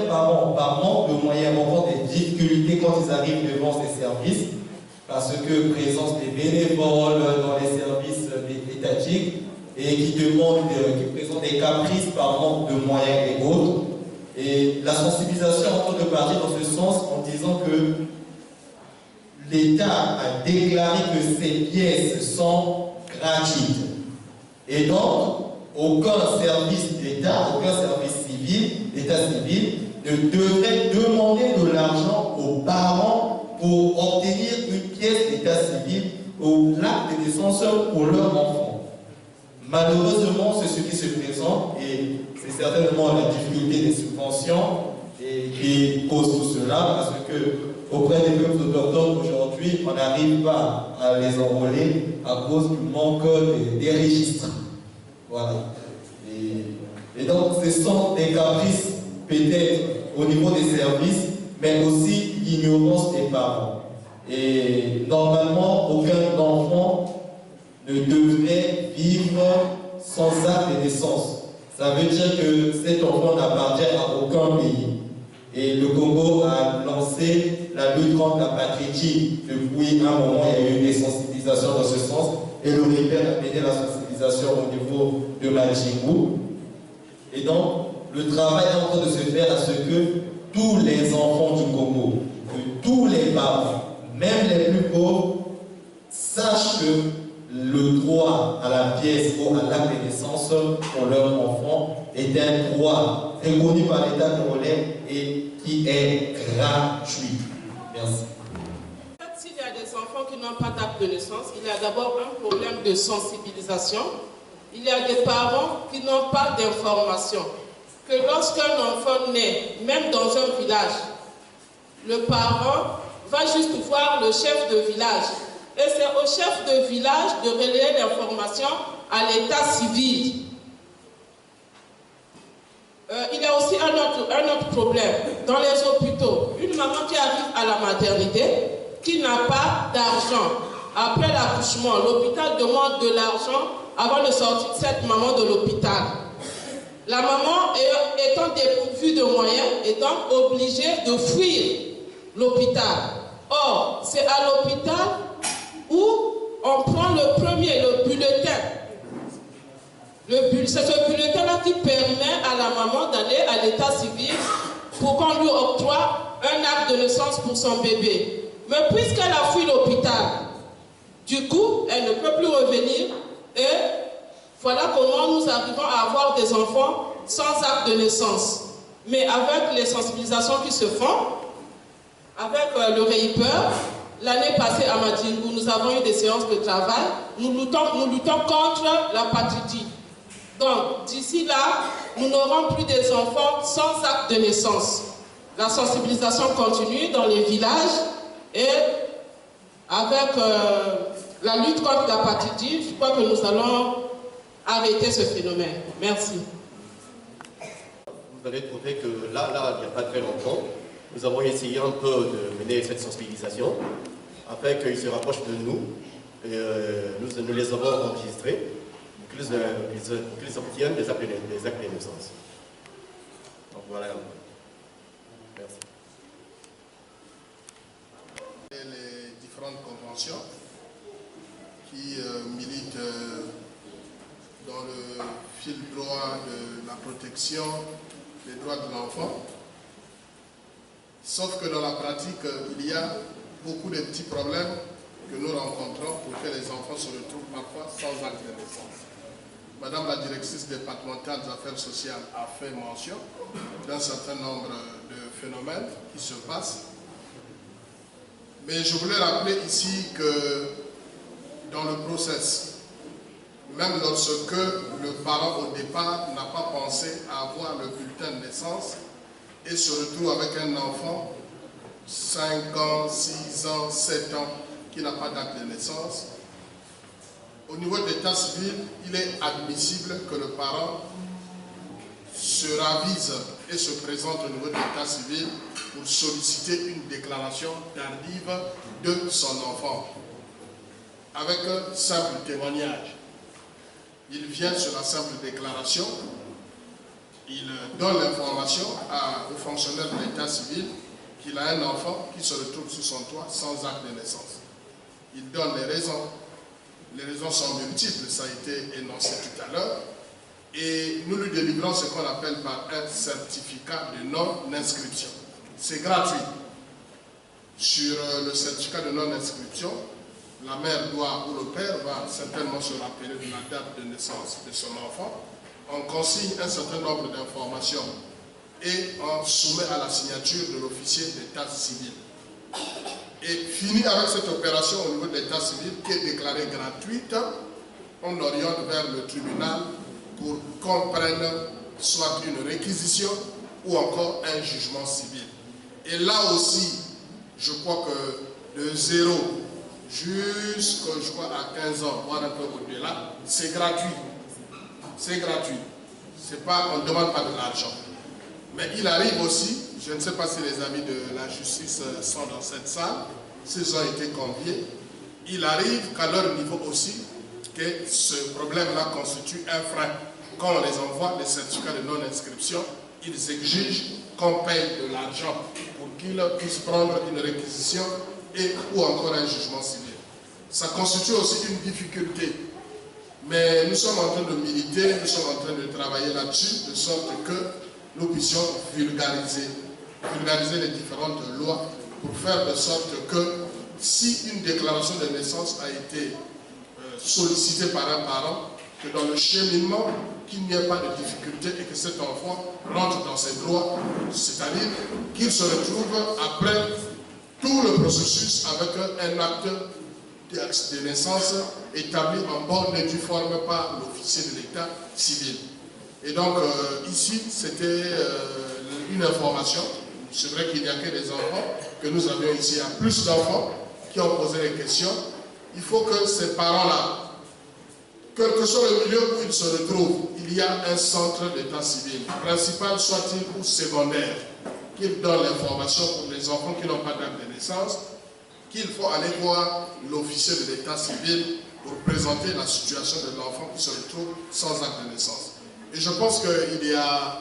parents, par manque de moyens, rencontrent des difficultés quand ils arrivent devant ces services, parce que présence des bénévoles dans les services étatiques et qui présentent des caprices par manque de moyens et autres. Et la sensibilisation en train de partir dans ce sens en disant que l'État a déclaré que ces pièces sont gratuites. Et donc, aucun service d'État, aucun service civil, d'État civil, ne devrait demander de l'argent aux parents pour obtenir une pièce d'État civil ou l'acte de naissance pour leur enfant. Malheureusement, c'est ce qui se présente et c'est certainement la difficulté des subventions qui cause tout cela, parce que auprès des peuples autochtones aujourd'hui, on n'arrive pas à les enrôler à cause du manque des registres. Voilà. Et donc, ce sont des caprices peut-être au niveau des services, mais aussi l'ignorance des parents. Et normalement, aucun enfant ne devrait vivre sans acte de naissance. Ça veut dire que cet enfant n'appartient à aucun pays. Et le Congo a lancé la lutte contre la patrie. Depuis un moment, il y a eu des sensibilisations dans ce sens. Et le RIPER a mené la sensibilisation au niveau de Majingu. Et donc, le travail est en train de se faire à ce que tous les enfants du Congo, que tous les parents, même les plus pauvres, sachent que le droit à la pièce ou à l'acte de naissance pour leur enfant est un droit reconnu par l'État congolais et qui est gratuit. Merci. S'il y a des enfants qui n'ont pas d'acte de naissance, il y a d'abord un problème de sensibilisation. Il y a des parents qui n'ont pas d'information. Que lorsqu'un enfant naît, même dans un village, le parent va juste voir le chef de village. Et c'est au chef de village de relayer l'information à l'état civil. Il y a aussi un autre problème. Dans les hôpitaux, une maman qui arrive à la maternité, qui n'a pas d'argent, après l'accouchement, l'hôpital demande de l'argent avant de sortir cette maman de l'hôpital. La maman étant dépourvue de moyens est donc obligée de fuir l'hôpital. Or, c'est à l'hôpital où on prend le bulletin. C'est ce bulletin-là qui permet à la maman d'aller à l'état civil pour qu'on lui octroie un acte de naissance pour son bébé. Mais puisqu'elle a fui l'hôpital, du coup, elle ne peut plus revenir et voilà comment nous arrivons à avoir des enfants sans acte de naissance. Mais avec les sensibilisations qui se font, avec le RIPER, l'année passée à Majingu, nous avons eu des séances de travail. Nous luttons contre la patrie. Donc, d'ici là, nous n'aurons plus des enfants sans acte de naissance. La sensibilisation continue dans les villages et avec la lutte contre la patrie, je crois que nous allons arrêter ce phénomène. Merci. Vous avez trouvé que là, il n'y a pas très longtemps, nous avons essayé un peu de mener cette sensibilisation. afin qu'ils se rapprochent de nous. Et, nous les avons enregistrés pour qu'ils obtiennent des actes de naissance. Donc voilà. Merci. Les différentes conventions qui militent dans le fil droit de la protection des droits de l'enfant. Sauf que dans la pratique, il y a beaucoup de petits problèmes que nous rencontrons pour que les enfants se retrouvent parfois sans acte de naissance. Madame la directrice départementale des affaires sociales a fait mention d'un certain nombre de phénomènes qui se passent. Mais je voulais rappeler ici que dans le process, même lorsque le parent au départ n'a pas pensé à avoir le bulletin de naissance et se retrouve avec un enfant 5 ans, 6 ans, 7 ans qui n'a pas d'acte de naissance, au niveau de l'état civil, il est admissible que le parent se ravise et se présente au niveau de l'état civil pour solliciter une déclaration tardive de son enfant avec un simple témoignage. Il vient sur la simple déclaration, il donne l'information au fonctionnaire de l'état civil qu'il a un enfant qui se retrouve sous son toit sans acte de naissance. Il donne les raisons. Les raisons sont multiples, ça a été énoncé tout à l'heure. Et nous lui délivrons ce qu'on appelle par un certificat de non-inscription. C'est gratuit. Sur le certificat de non-inscription, la mère doit, ou le père va certainement se rappeler de la date de naissance de son enfant. On consigne un certain nombre d'informations et on soumet à la signature de l'officier d'état civil. Et fini avec cette opération au niveau de l'état civil qui est déclarée gratuite, on oriente vers le tribunal pour qu'on prenne soit une réquisition ou encore un jugement civil. Et là aussi, je crois que de 0 jusqu'à, je crois, à 15 ans, voire un peu au-delà, c'est gratuit. C'est gratuit. On ne demande pas de l'argent. Mais il arrive aussi, je ne sais pas si les amis de la justice sont dans cette salle, s'ils ont été conviés, il arrive qu'à leur niveau aussi, que ce problème-là constitue un frein. Quand on les envoie des certificats de non-inscription, ils exigent qu'on paye de l'argent pour qu'ils puissent prendre une réquisition ou encore un jugement civil. Ça constitue aussi une difficulté. Mais nous sommes en train de militer, nous sommes en train de travailler là-dessus, de sorte que nous puissions vulgariser les différentes lois pour faire de sorte que si une déclaration de naissance a été sollicitée par un parent, que dans le cheminement, qu'il n'y ait pas de difficulté et que cet enfant rentre dans ses droits, c'est-à-dire qu'il se retrouve après tout le processus avec un acte de naissance établi en bonne et due forme par l'officier de l'état civil. Et donc ici, c'était une information. C'est vrai qu'il n'y a que des enfants, que nous avions ici, il y a plus d'enfants qui ont posé des questions. Il faut que ces parents-là, quel que soit le milieu où ils se retrouvent, il y a un centre d'état civil, principal soit-il ou secondaire, qu'ils donnent l'information pour les enfants qui n'ont pas d'acte de naissance, qu'il faut aller voir l'officier de l'état civil pour présenter la situation de l'enfant qui se retrouve sans acte de naissance. Et je pense qu'il y a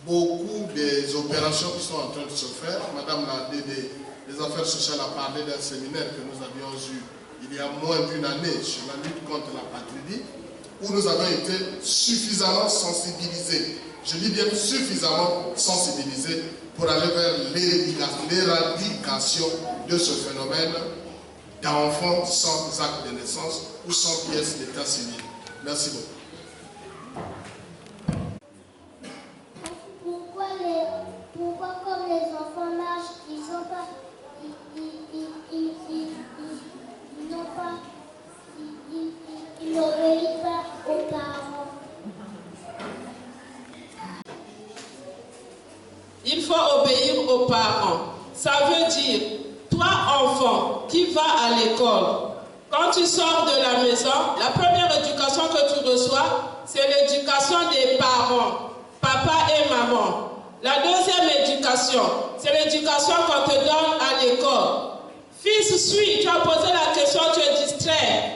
beaucoup des opérations qui sont en train de se faire. Madame la DD des affaires sociales a parlé d'un séminaire que nous avions eu il y a moins d'une année sur la lutte contre la patridie, où nous avons été suffisamment sensibilisés. Je dis bien suffisamment sensibilisés pour aller vers l'éradication de ce phénomène d'enfants sans acte de naissance ou sans pièce d'état civil. Merci beaucoup. Pourquoi comme les enfants marchent, ils n'obéissent pas aux parents? Il faut obéir aux parents. Ça veut dire, toi enfant qui vas à l'école, quand tu sors de la maison, la première éducation que tu reçois, c'est l'éducation des parents, papa et maman. La deuxième éducation, c'est l'éducation qu'on te donne à l'école. Fils, suis, tu as posé la question, tu es distrait.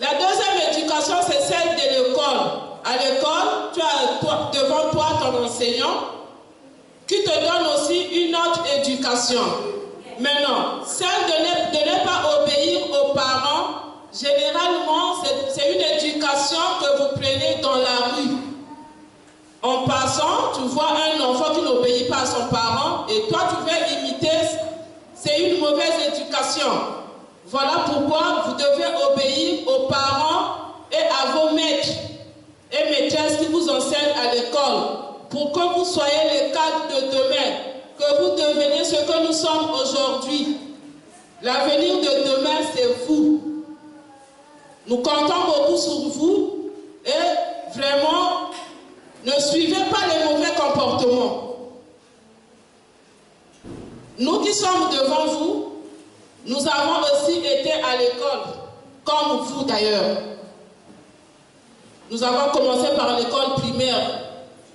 La deuxième éducation, c'est celle de l'école. À l'école, tu as devant toi ton enseignant qui te donne aussi une autre éducation. Maintenant, celle de ne pas obéir aux parents, généralement, c'est une éducation que vous prenez dans la rue. En passant, tu vois un enfant qui n'obéit pas à son parent et toi, tu veux imiter, c'est une mauvaise éducation. Voilà pourquoi vous devez obéir aux parents et à vos maîtres et maîtresses qui vous enseignent à l'école pour que vous soyez les cadres de demain, que vous deveniez ce que nous sommes aujourd'hui. L'avenir de demain, c'est vous. Nous comptons beaucoup sur vous et vraiment, ne suivez pas les mauvais comportements. Nous qui sommes devant vous, nous avons aussi été à l'école, comme vous d'ailleurs. Nous avons commencé par l'école primaire.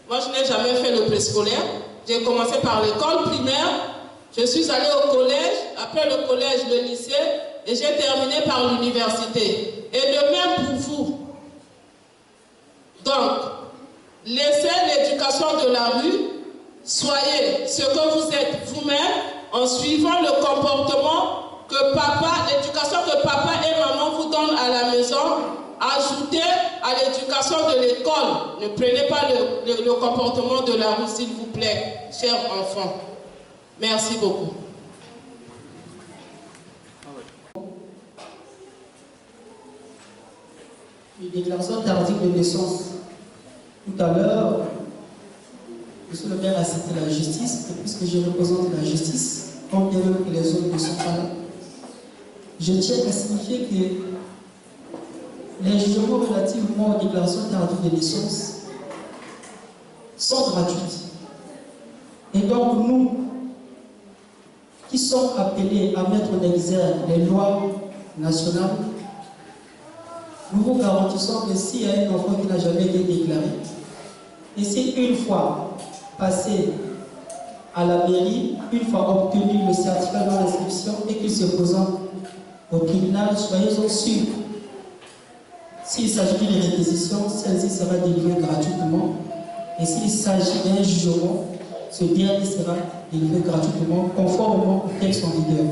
Moi, je n'ai jamais fait le préscolaire. J'ai commencé par l'école primaire. Je suis allée au collège, après le collège, le lycée, et j'ai terminé par l'université. Et de même pour vous. Donc, laissez l'éducation de la rue, soyez ce que vous êtes vous-même en suivant le comportement que papa, l'éducation que papa et maman vous donnent à la maison. Ajoutez à l'éducation de l'école. Ne prenez pas le comportement de la rue, s'il vous plaît, chers enfants. Merci beaucoup. Une déclaration tardive de naissance. Tout à l'heure, monsieur le maire a cité la justice, et puisque je représente la justice, comme bien que les autres ne sont pas là, je tiens à signifier que les jugements relativement aux déclarations tardives de naissance sont gratuits. Et donc nous, qui sommes appelés à mettre en exergue les lois nationales, nous vous garantissons que s'il y a un enfant qui n'a jamais été déclaré, et si une fois passé à la mairie, une fois obtenu le certificat d'inscription et qu'il se présente au tribunal, soyez-en sûrs. S'il s'agit d'une réquisition, celle-ci sera délivrée gratuitement. Et s'il s'agit d'un jugement, ce dernier sera délivré gratuitement, conformément aux textes en vigueur.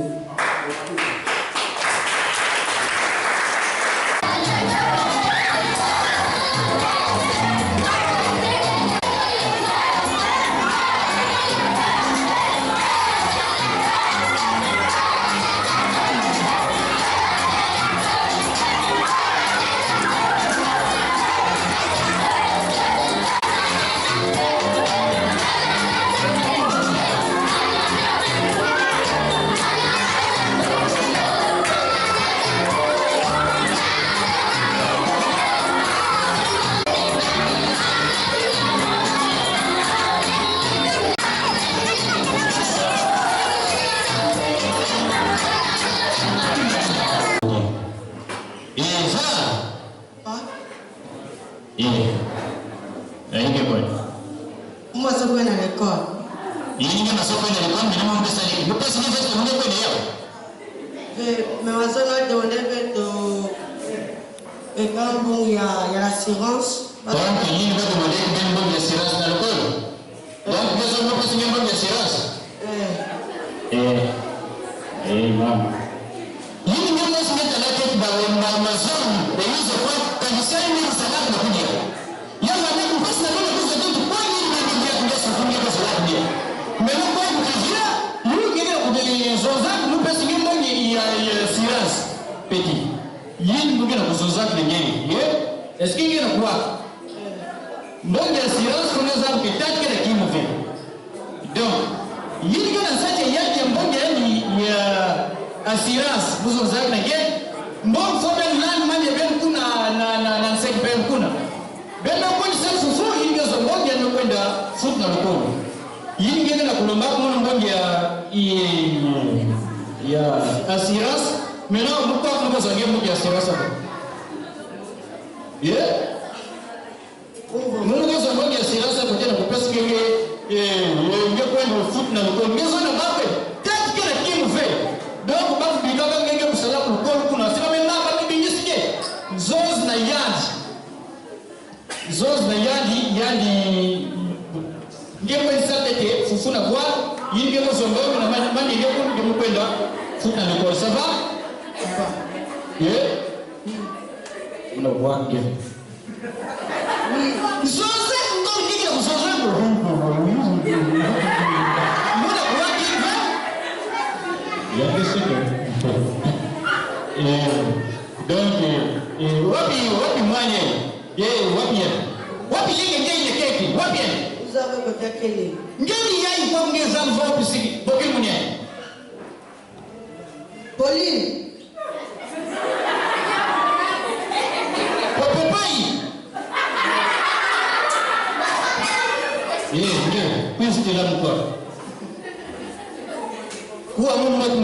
Est-ce qu'il y a quoi? Donc, l'assurance qu'on nous a peut-être que qui nous fait. Donc, il y a une assurance, vous en savez que bon, faut bien l'an, il y a bien qu'on a cinq peines qu'on a. Ben, on peut se foutre, il y a un bon, il y a un point de foot dans le corps. Il y a un colomba, il y a assurance. Maintenant, on peut pas nous en dire assurance. Yeah. Nous avons dit assurance à côté de parce que il y a point de foot dans le corps. Mais on n'a pas fait. zos na yandi ngeko isatete fufuna kwa yinge ko songo na mani ngeko ngemo kwenda futa na kwa sava una kwa ngemo zoze ndo ngike ko zoze muna kwa ngemo yake sito donc wapi mwanye wapi yenge ngenge keki wapi uzabe ko takele ngeni yayi ko ngeza mvo pisiki boki munye Pauline papai ndio kwisi la mko kuwa mmoja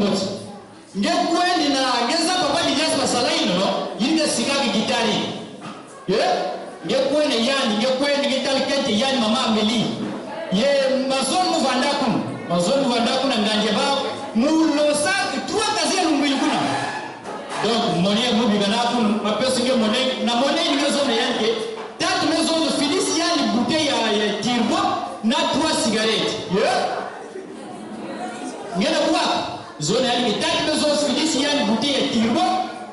ngekwendi na ngeza papa ni Jasper Salaino yinde sikaki gitari ngekwendi yani ngekwendi gitari kete yani mama Ameli ye mazonu vandakum na nganje ba mulosa tuwa kazi lumbilikuna donc monie mubi ganakun mapeso nge monie na monie ni maison yanke tatu maison de Felice yani bouteille ya tirbo na 3 cigarettes ngena kwa zone yani tatu maison de Felice yani bouteille ya tirbo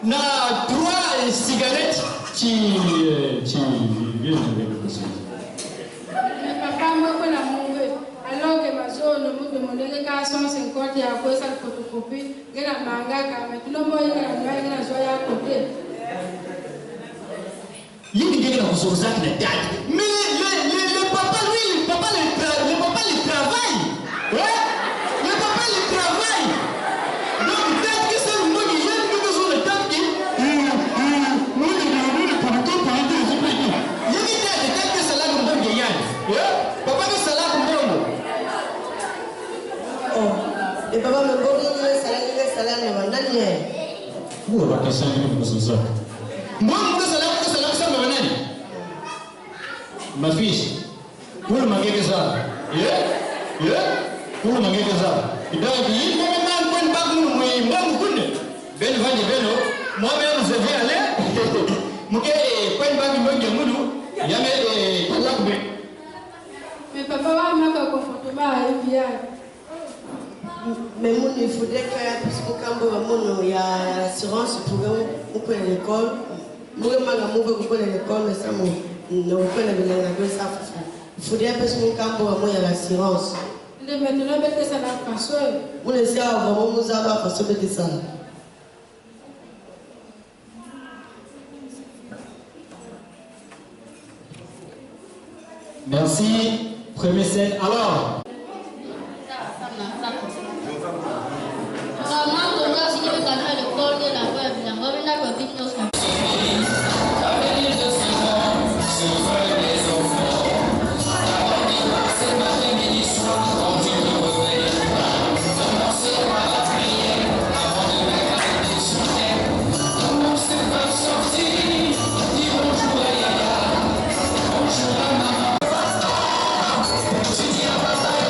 na 3 cigarettes papa moko na mungu alors que ma zone mubi monenge ka 150 ya kwa sa photocopie ngena mangaka mais tuno moyo ngena zoya côté yini ngeke na kuzoza na dad mais le papa lui le papa le travail le papa le travail donc dès que c'est le monde il y a une besoin de temps qui papa que ça là comme et papa me bonne salade na nani Où va passer une chose ça? Moi, ça me venait. Ma fille, pour le manquer que ça. Pour le manquer que ça. Il doit dire, il faut maintenant prendre pas nous, mais moi, vous connaissez. Ben, va dire, ben, moi-même, je vais aller. Moi, prendre pas nous, jamais là. Mais papa va me confortablement bien. Mais il faudrait qu'il y ait l'assurance pour l'école. Il faudrait que l'assurance. Merci. Première scène. Alors. Bonjour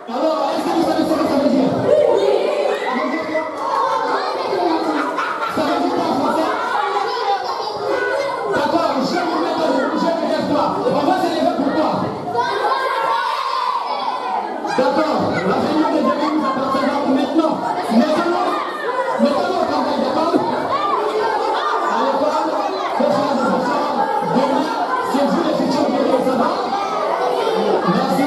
Alors, est-ce que vous savez ce que ça veut dire? Ça veut dire quoi en français? D'accord, jeune vers toi. On va s'élever pour toi. D'accord, la réunion des amis nous appartiendra maintenant. Mettons-nous au travail, d'accord? À l'école, ce sont des enfants demain, c'est vous les futurs guerriers, ça va? Merci.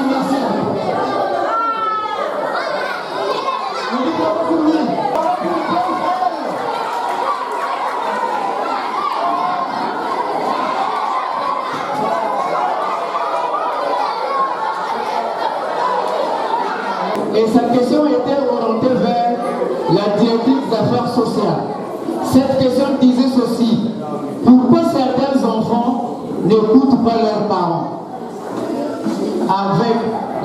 On dit pas beaucoup de monde. Et sa question était orientée vers la directrice d'affaires sociales. Cette question disait ceci: pourquoi certains enfants n'écoutent pas leurs parents? Avec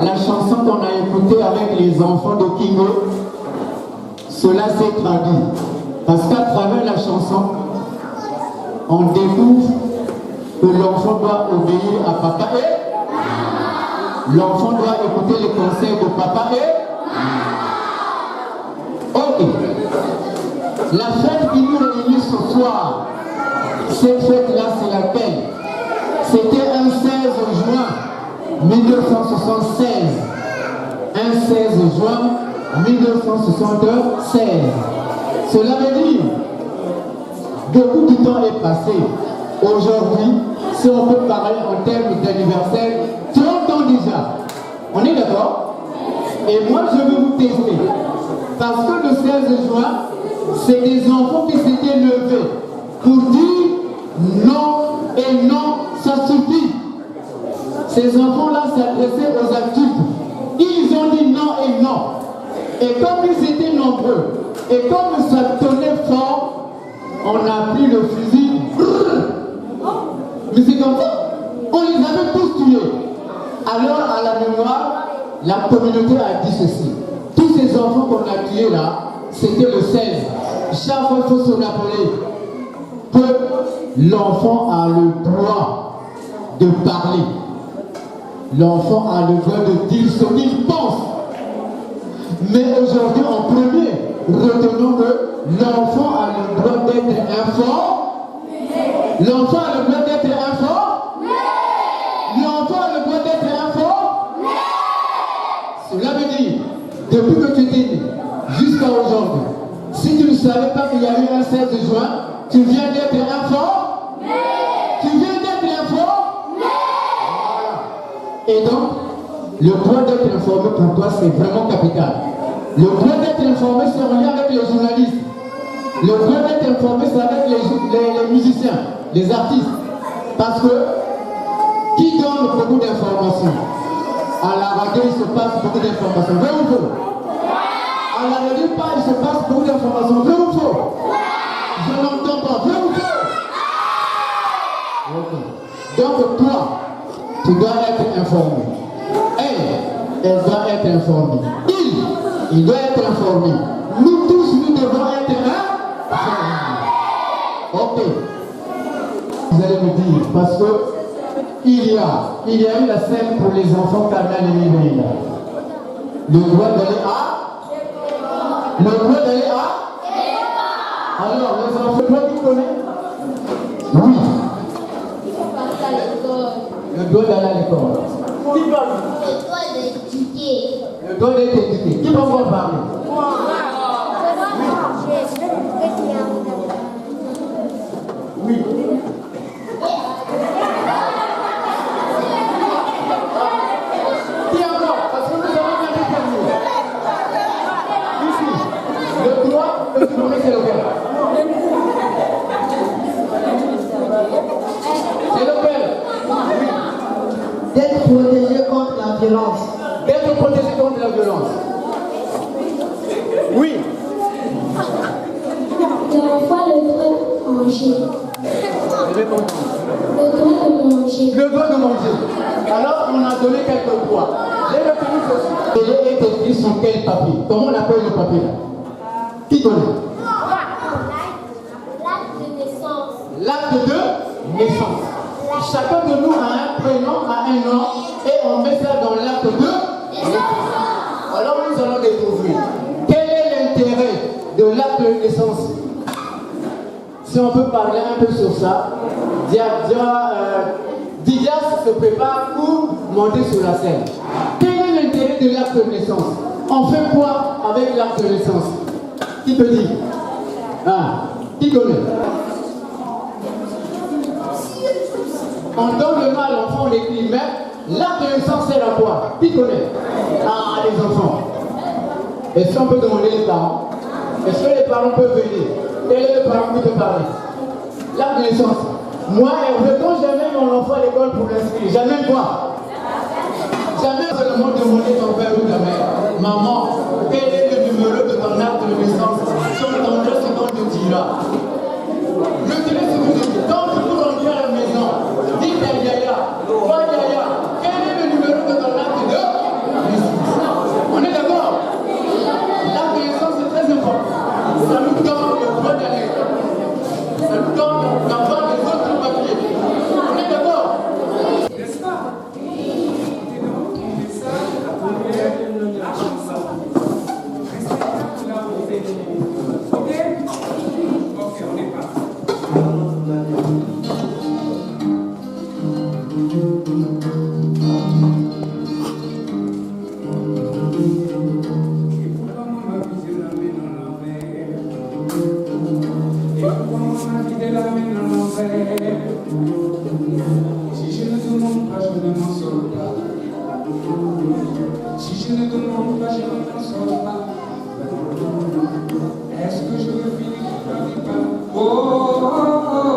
la chanson qu'on a écoutée avec les enfants de Kingo, cela s'est traduit. Parce qu'à travers la chanson, on découvre que l'enfant doit obéir à papa et l'enfant doit écouter les conseils de papa et ok. La fête qui nous réunit ce soir, cette fête-là, c'est laquelle? C'était un 16 juin 1976. Un 16 juin 1976. Cela veut dire beaucoup de temps est passé. Aujourd'hui, si on peut parler en termes d'anniversaire, 30 ans déjà. On est d'accord? Et moi, je veux vous tester. Parce que le 16 juin, c'est des enfants qui s'étaient levés pour dire non et non, ça suffit. Ces enfants-là s'adressaient aux adultes. Ils ont dit non et non. Et comme ils étaient nombreux, et comme ça tonnait fort, on a pris le fusil. Mais c'est comme ça. On les avait tous tués. Alors, à la mémoire, la communauté a dit ceci. Tous ces enfants qu'on a tués là, c'était le 16. Chaque fois, il faut se rappeler que l'enfant a le droit de parler. L'enfant a le droit de dire ce qu'il pense. Mais aujourd'hui, en premier, retenons que l'enfant a le droit d'être informé. L'enfant a le droit d'être informé. L'enfant a le droit d'être informé. Cela veut dire, depuis que tu étais né, jusqu'à aujourd'hui, si tu ne savais pas qu'il y a eu un 16 juin, tu viens d'être informé. Tu viens d'être informé. Et donc, le droit d'être informé pour toi, c'est vraiment capital. Le droit d'être informé, c'est en lien avec les journalistes. Le droit d'être informé, c'est avec les musiciens, les artistes. Parce que, qui donne beaucoup d'informations? À la radio, il se passe beaucoup d'informations. Vrai ou faux? À la radio, il se passe beaucoup d'informations. Vrai ou faux? Je n'entends pas. Vrai ou faux? Okay. Donc, toi, tu dois être informé. Elle doit être informée. Il doit être informé. Nous tous, nous devons être informés. Ok. Vous allez me dire, parce que il y a eu la scène pour les enfants Carnal et Libéria. Le droit d'aller à? Le droit d'aller à? Alors, les enfants, toi qui connais? Oui. Le droit d'aller à l'école. Qui parle? Le droit d'éduquer. Le droit d'être éduqué. Qui va pouvoir parler? Oui. Qui encore? Parce que nous avons bien déterminé. Ici, le droit de se nommer, c'est lequel? C'est lequel? D'être protégé contre la violence. D'être protégé contre la violence. Oui. L'enfant le droit de manger. Le droit de manger. Le droit de manger. Alors, on a donné quelques droits. J'ai retenu ceci. Il est écrit sur quel papier? Comment on appelle le papier là? Qui connaît? l'acte de naissance. Chacun de nous a un prénom, a un nom, et on met ça dans l'acte de naissance. Alors nous allons découvrir quel est l'intérêt de l'acte de naissance. Si on peut parler un peu sur ça, Didias se prépare pour monter sur la scène. Quel est l'intérêt de l'acte de naissance? On fait quoi avec l'acte de naissance? Qui peut dire? Qui connaît? On donne le nom à l'enfant, on l'écrit, mais l'acte de naissance sert à quoi? Qui connaît? Les enfants. Est-ce qu'on peut demander les parents? Est-ce que les parents peuvent venir? Quel est le parent qui peut parler? L'acte de naissance. Moi, Hervé, quand j'amène mon enfant à l'école pour l'inscrire, j'amène quoi? Jamais seulement demander ton père ou ta mère. Maman, quel est le numéro de ton acte de naissance? Si on t'entendra ce qu'on te dira. Je te laisse vous dire. Quand vous rentrez à la maison, dites à Yaya, toi Yaya, quel est le numéro de ton acte de naissance? On est d'accord? L'acte de naissance c'est très important. Ça nous donne le droit d'aller. Ça nous donne d'avoir les autres papiers. On est d'accord? N'est-ce pas? Si je ne demande pas, je ne m'en sors pas. Si je ne demande pas, je ne m'en sors pas. Est-ce que je veux finir par n'y pas? Oh, oh, oh,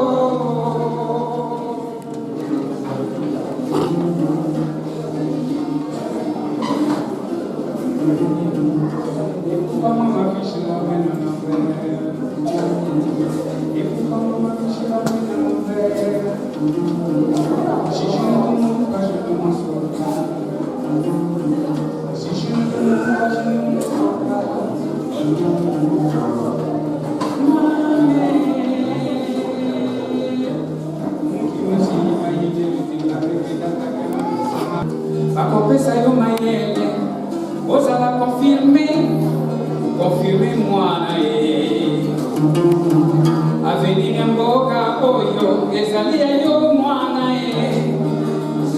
et pourquoi maman affiche la main en envers? Et pourquoi maman affiche la main en envers? Si je ne demande pas, je ne m'en sors pas. Si je ne demande pas, je ne m'en sors pas. Osala confirmer-moi avenir mboka oyo ezali yo mwana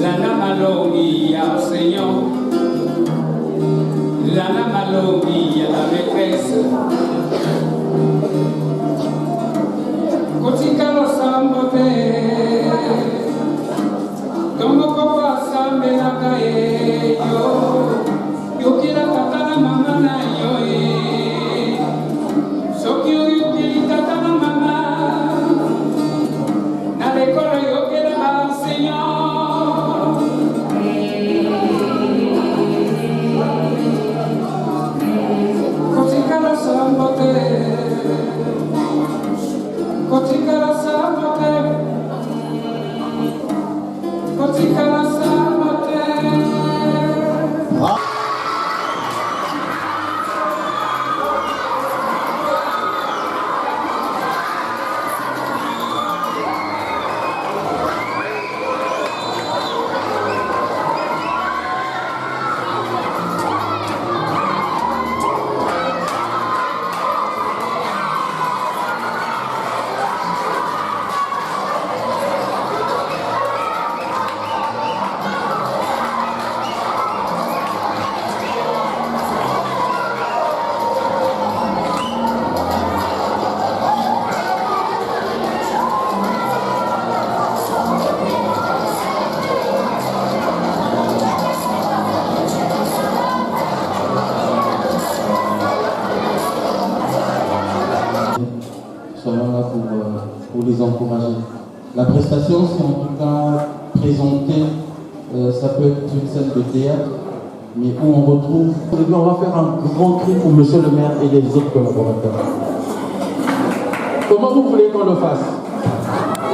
lana malobi ya Seigneur, lana malobi ya la maîtresse kotikalo sambote comme papa sambelaka yo yokela tata na mama na yo soki oyokeli tata na mama na lekolo yokela baenseignant kotikala sambote kotikala sambote kotikala sambote. Soyons là pour les encourager. La prestation, c'est en tout cas présenter, ça peut être une scène de théâtre, mais où on retrouve. On va faire un grand cri pour monsieur le maire et les autres collaborateurs. Comment vous voulez qu'on le fasse?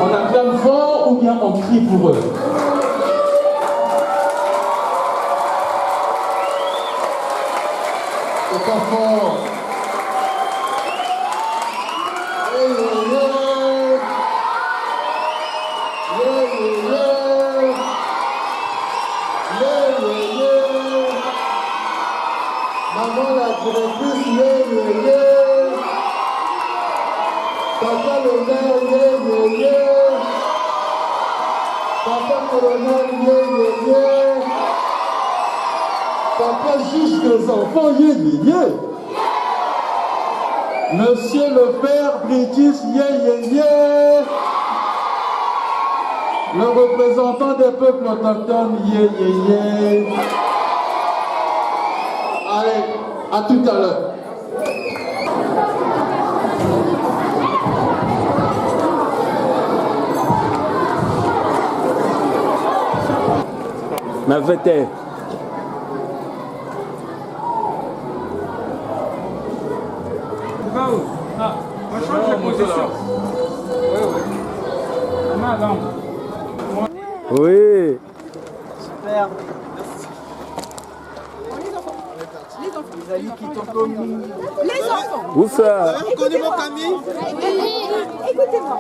On acclame fort ou bien on crie pour eux? C'est pas fort. Maman la directrice, Papa le maire, Papa colonel, Papa juge des enfants, Monsieur le père British, Le représentant des peuples autochtones, Allez, à tout à l'heure. Ma vete. Ah, on change de position. Oui. Oui. Super. Les enfants. Où ça? Vous connaissez mon Camille? Écoutez-moi.